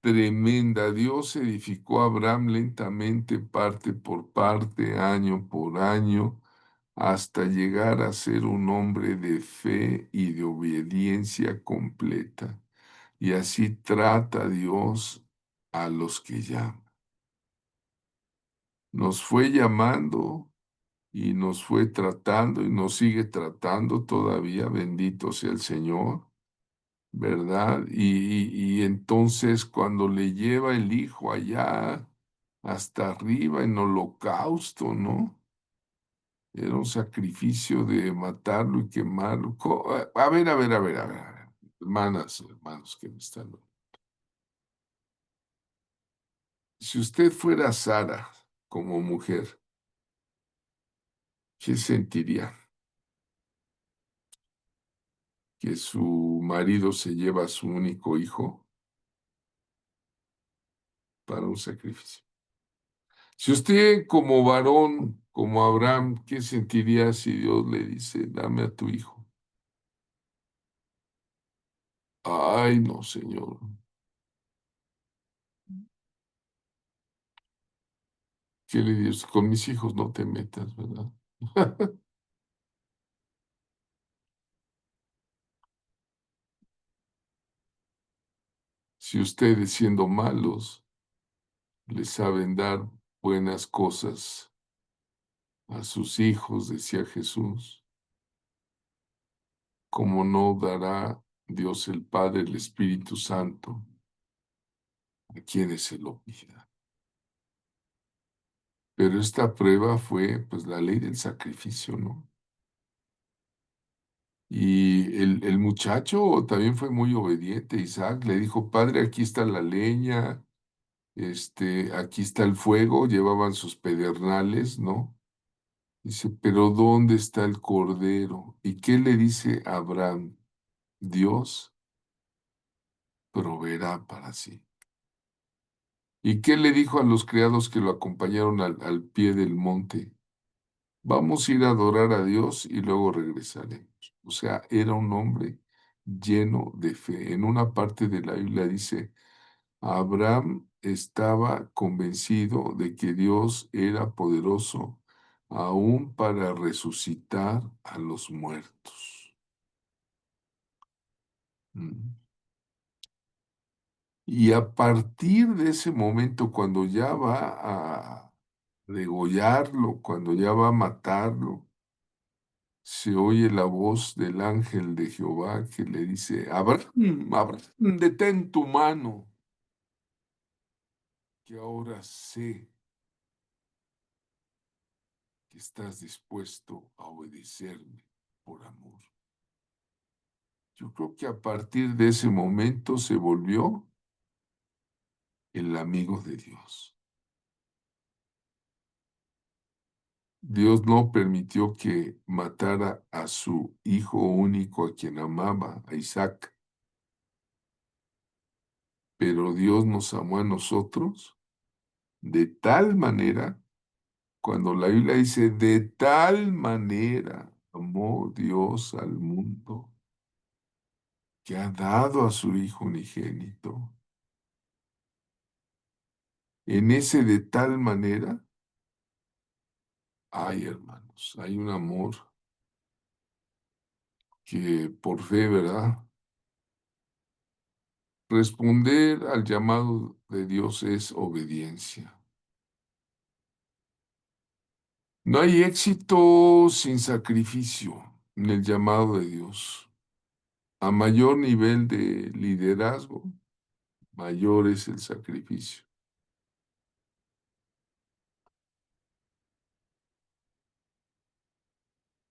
A: tremenda. Dios edificó a Abraham lentamente, parte por parte, año por año, hasta llegar a ser un hombre de fe y de obediencia completa. Y así trata Dios a los que llaman. Nos fue llamando y nos fue tratando y nos sigue tratando todavía, bendito sea el Señor, ¿verdad? Y entonces cuando le lleva el hijo allá hasta arriba en holocausto, ¿no? Era un sacrificio de matarlo y quemarlo. A ver, a ver, a ver, a ver, a ver. Hermanas, hermanos que me están. Si usted fuera Sara como mujer, ¿qué sentiría? Que su marido se lleva a su único hijo para un sacrificio. Si usted como varón, como Abraham, ¿qué sentiría si Dios le dice, dame a tu hijo? Ay, no, Señor. ¿Qué le dices? Con mis hijos no te metas, ¿verdad? Si ustedes siendo malos le saben dar buenas cosas a sus hijos, decía Jesús, ¿cómo no dará Dios el Padre el Espíritu Santo a quienes se lo pidan? Pero esta prueba fue pues la ley del sacrificio, ¿no? Y el muchacho también fue muy obediente. Isaac le dijo, padre, aquí está la leña, aquí está el fuego, llevaban sus pedernales, ¿no? Dice, pero ¿dónde está el cordero? ¿Y qué le dice Abraham? Dios proveerá para sí. ¿Y qué le dijo a los criados que lo acompañaron al pie del monte? Vamos a ir a adorar a Dios y luego regresaremos. O sea, era un hombre lleno de fe. En una parte de la Biblia dice, Abraham estaba convencido de que Dios era poderoso aún para resucitar a los muertos. Mm. Y a partir de ese momento, cuando ya va a degollarlo, cuando ya va a matarlo, se oye la voz del ángel de Jehová que le dice, Abraham, Abraham, detén tu mano, que ahora sé que estás dispuesto a obedecerme por amor. Yo creo que a partir de ese momento se volvió el amigo de Dios. Dios no permitió que matara a su hijo único a quien amaba, a Isaac, pero Dios nos amó a nosotros de tal manera, cuando la Biblia dice, de tal manera amó Dios al mundo, que ha dado a su hijo unigénito. En ese de tal manera, hay hermanos, hay un amor que por fe, ¿verdad? Responder al llamado de Dios es obediencia. No hay éxito sin sacrificio en el llamado de Dios. A mayor nivel de liderazgo, mayor es el sacrificio.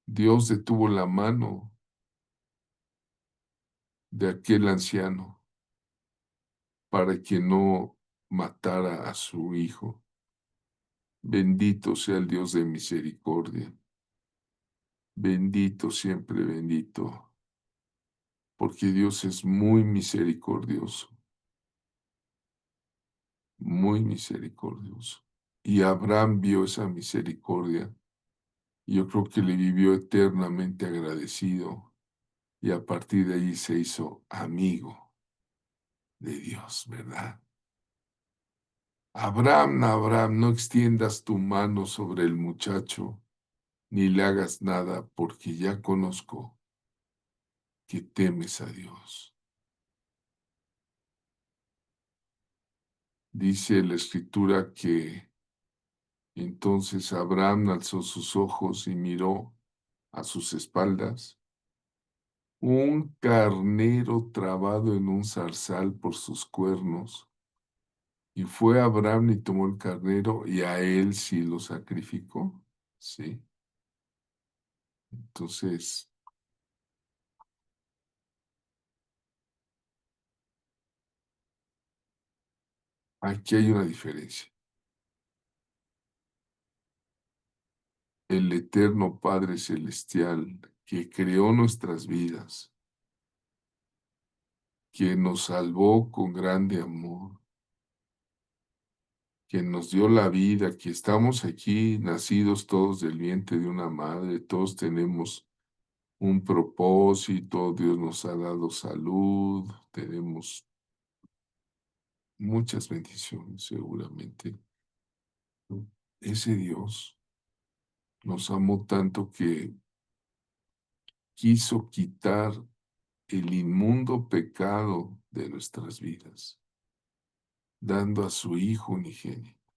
A: Dios detuvo la mano de aquel anciano para que no matara a su hijo. Bendito sea el Dios de misericordia. Bendito, siempre bendito, porque Dios es muy misericordioso, muy misericordioso. Y Abraham vio esa misericordia. Y yo creo que le vivió eternamente agradecido. Y a partir de ahí se hizo amigo de Dios, ¿verdad? Abraham, Abraham, no extiendas tu mano sobre el muchacho, ni le hagas nada, porque ya conozco que temes a Dios. Dice la escritura que entonces Abraham alzó sus ojos y miró a sus espaldas un carnero trabado en un zarzal por sus cuernos. Y fue Abraham y tomó el carnero y a él sí lo sacrificó. Sí. Entonces, aquí hay una diferencia. El eterno Padre Celestial que creó nuestras vidas, que nos salvó con grande amor, que nos dio la vida, que estamos aquí nacidos todos del vientre de una madre, todos tenemos un propósito, Dios nos ha dado salud, tenemos muchas bendiciones seguramente. Ese Dios nos amó tanto que quiso quitar el inmundo pecado de nuestras vidas, dando a su Hijo unigénito.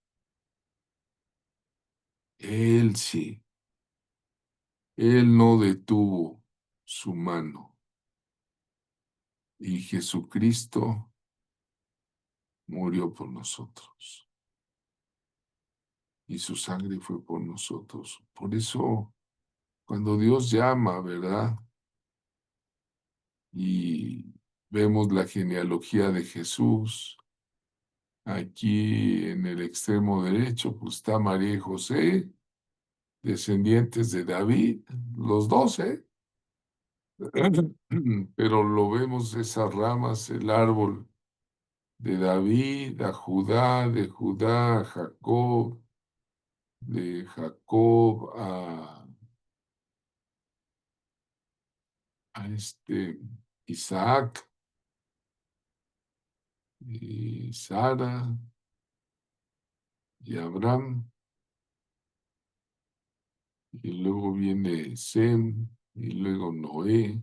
A: Él sí, Él no detuvo su mano y Jesucristo murió por nosotros y su sangre fue por nosotros. Por eso, cuando Dios llama, ¿verdad? Y vemos la genealogía de Jesús, aquí en el extremo derecho, pues está María y José, descendientes de David, los 12. Pero lo vemos esas ramas, el árbol de David de Judá a Jacob, de Jacob a Isaac y Sara y Abraham, y luego viene Sem, y luego Noé,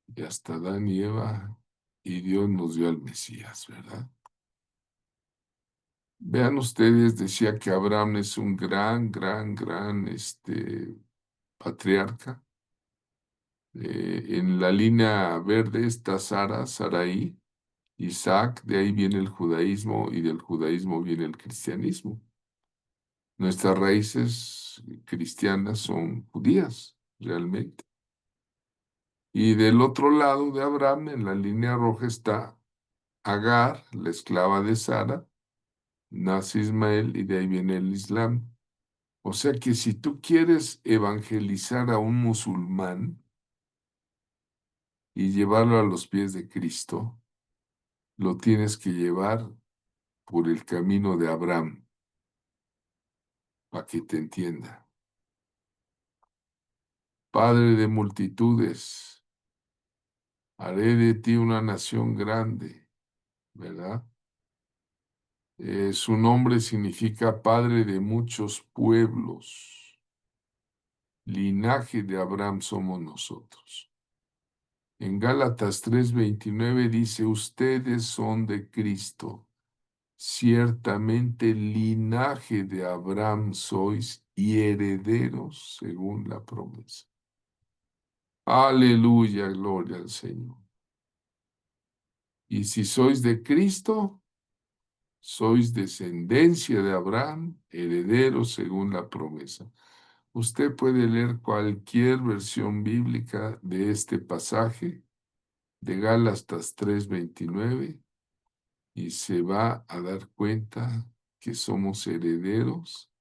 A: y hasta Adán y Eva, y Dios nos dio al Mesías, ¿verdad? Vean ustedes, decía que Abraham es un gran, patriarca. En la línea verde está Sara, Saraí, Isaac, de ahí viene el judaísmo y del judaísmo viene el cristianismo. Nuestras raíces cristianas son judías, realmente. Y del otro lado de Abraham, en la línea roja, está Agar, la esclava de Sara, nace Ismael y de ahí viene el Islam. O sea que si tú quieres evangelizar a un musulmán y llevarlo a los pies de Cristo, lo tienes que llevar por el camino de Abraham, para que te entienda. Padre de multitudes, haré de ti una nación grande, ¿verdad? Su nombre significa Padre de muchos pueblos. Linaje de Abraham somos nosotros. En Gálatas 3:29 dice, ustedes son de Cristo. Ciertamente linaje de Abraham sois y herederos según la promesa. Aleluya, gloria al Señor. Y si sois de Cristo, sois descendencia de Abraham, herederos según la promesa. Usted puede leer cualquier versión bíblica de este pasaje de Gálatas 3:29 y se va a dar cuenta que somos herederos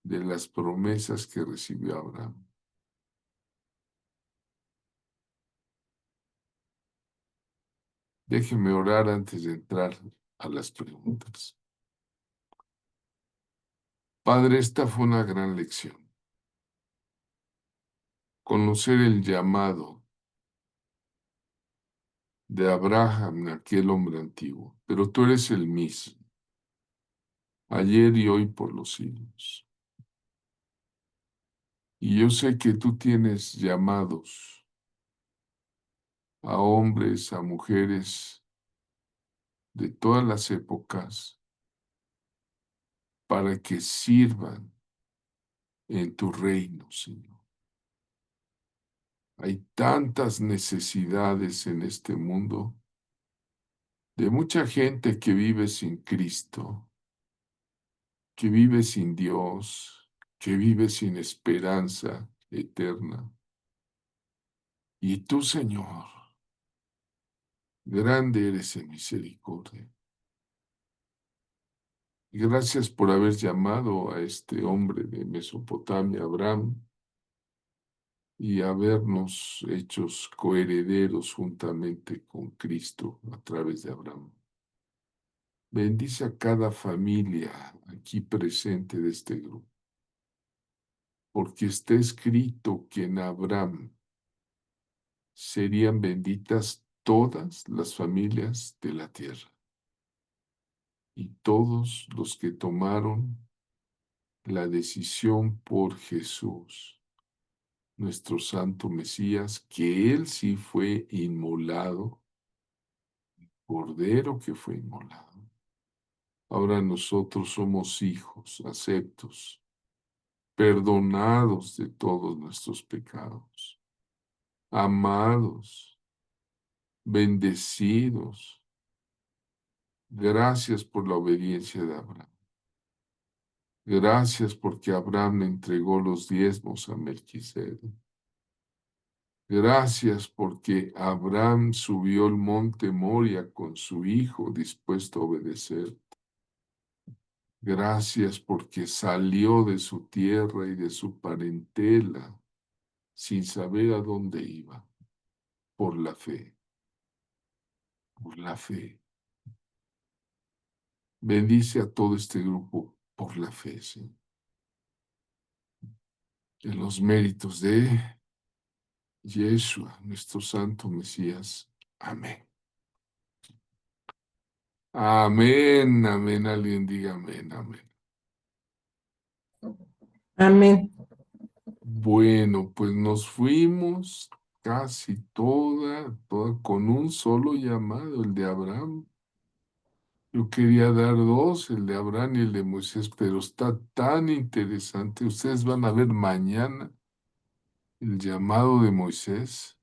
A: de las promesas que recibió Abraham. Déjeme orar antes de entrar a las preguntas. Padre, esta fue una gran lección. Conocer el llamado de Abraham, aquel hombre antiguo, pero tú eres el mismo, ayer y hoy por los siglos. Y yo sé que tú tienes llamados a hombres, a mujeres de todas las épocas para que sirvan en tu reino, Señor. Hay tantas necesidades en este mundo de mucha gente que vive sin Cristo, que vive sin Dios, que vive sin esperanza eterna. Y tú, Señor, grande eres en misericordia. Gracias por haber llamado a este hombre de Mesopotamia, Abraham, y habernos hechos coherederos juntamente con Cristo a través de Abraham. Bendice a cada familia aquí presente de este grupo, porque está escrito que en Abraham serían benditas todas las familias de la tierra y todos los que tomaron la decisión por Jesús, nuestro santo Mesías, que él sí fue inmolado, cordero que fue inmolado. Ahora nosotros somos hijos aceptos, perdonados de todos nuestros pecados, amados, bendecidos. Gracias por la obediencia de Abraham. Gracias porque Abraham le entregó los diezmos a Melquisedec. Gracias porque Abraham subió el monte Moria con su hijo dispuesto a obedecer. Gracias porque salió de su tierra y de su parentela sin saber a dónde iba, por la fe, por la fe. Bendice a todo este grupo por la fe, Señor. En los méritos de Yeshua, nuestro santo Mesías. Amén. Amén, amén. Alguien diga amén, amén.
C: Amén.
A: Bueno, pues nos fuimos casi toda con un solo llamado, el de Abraham. Yo quería dar dos, el de Abraham y el de Moisés, pero está tan interesante. Ustedes van a ver mañana el llamado de Moisés.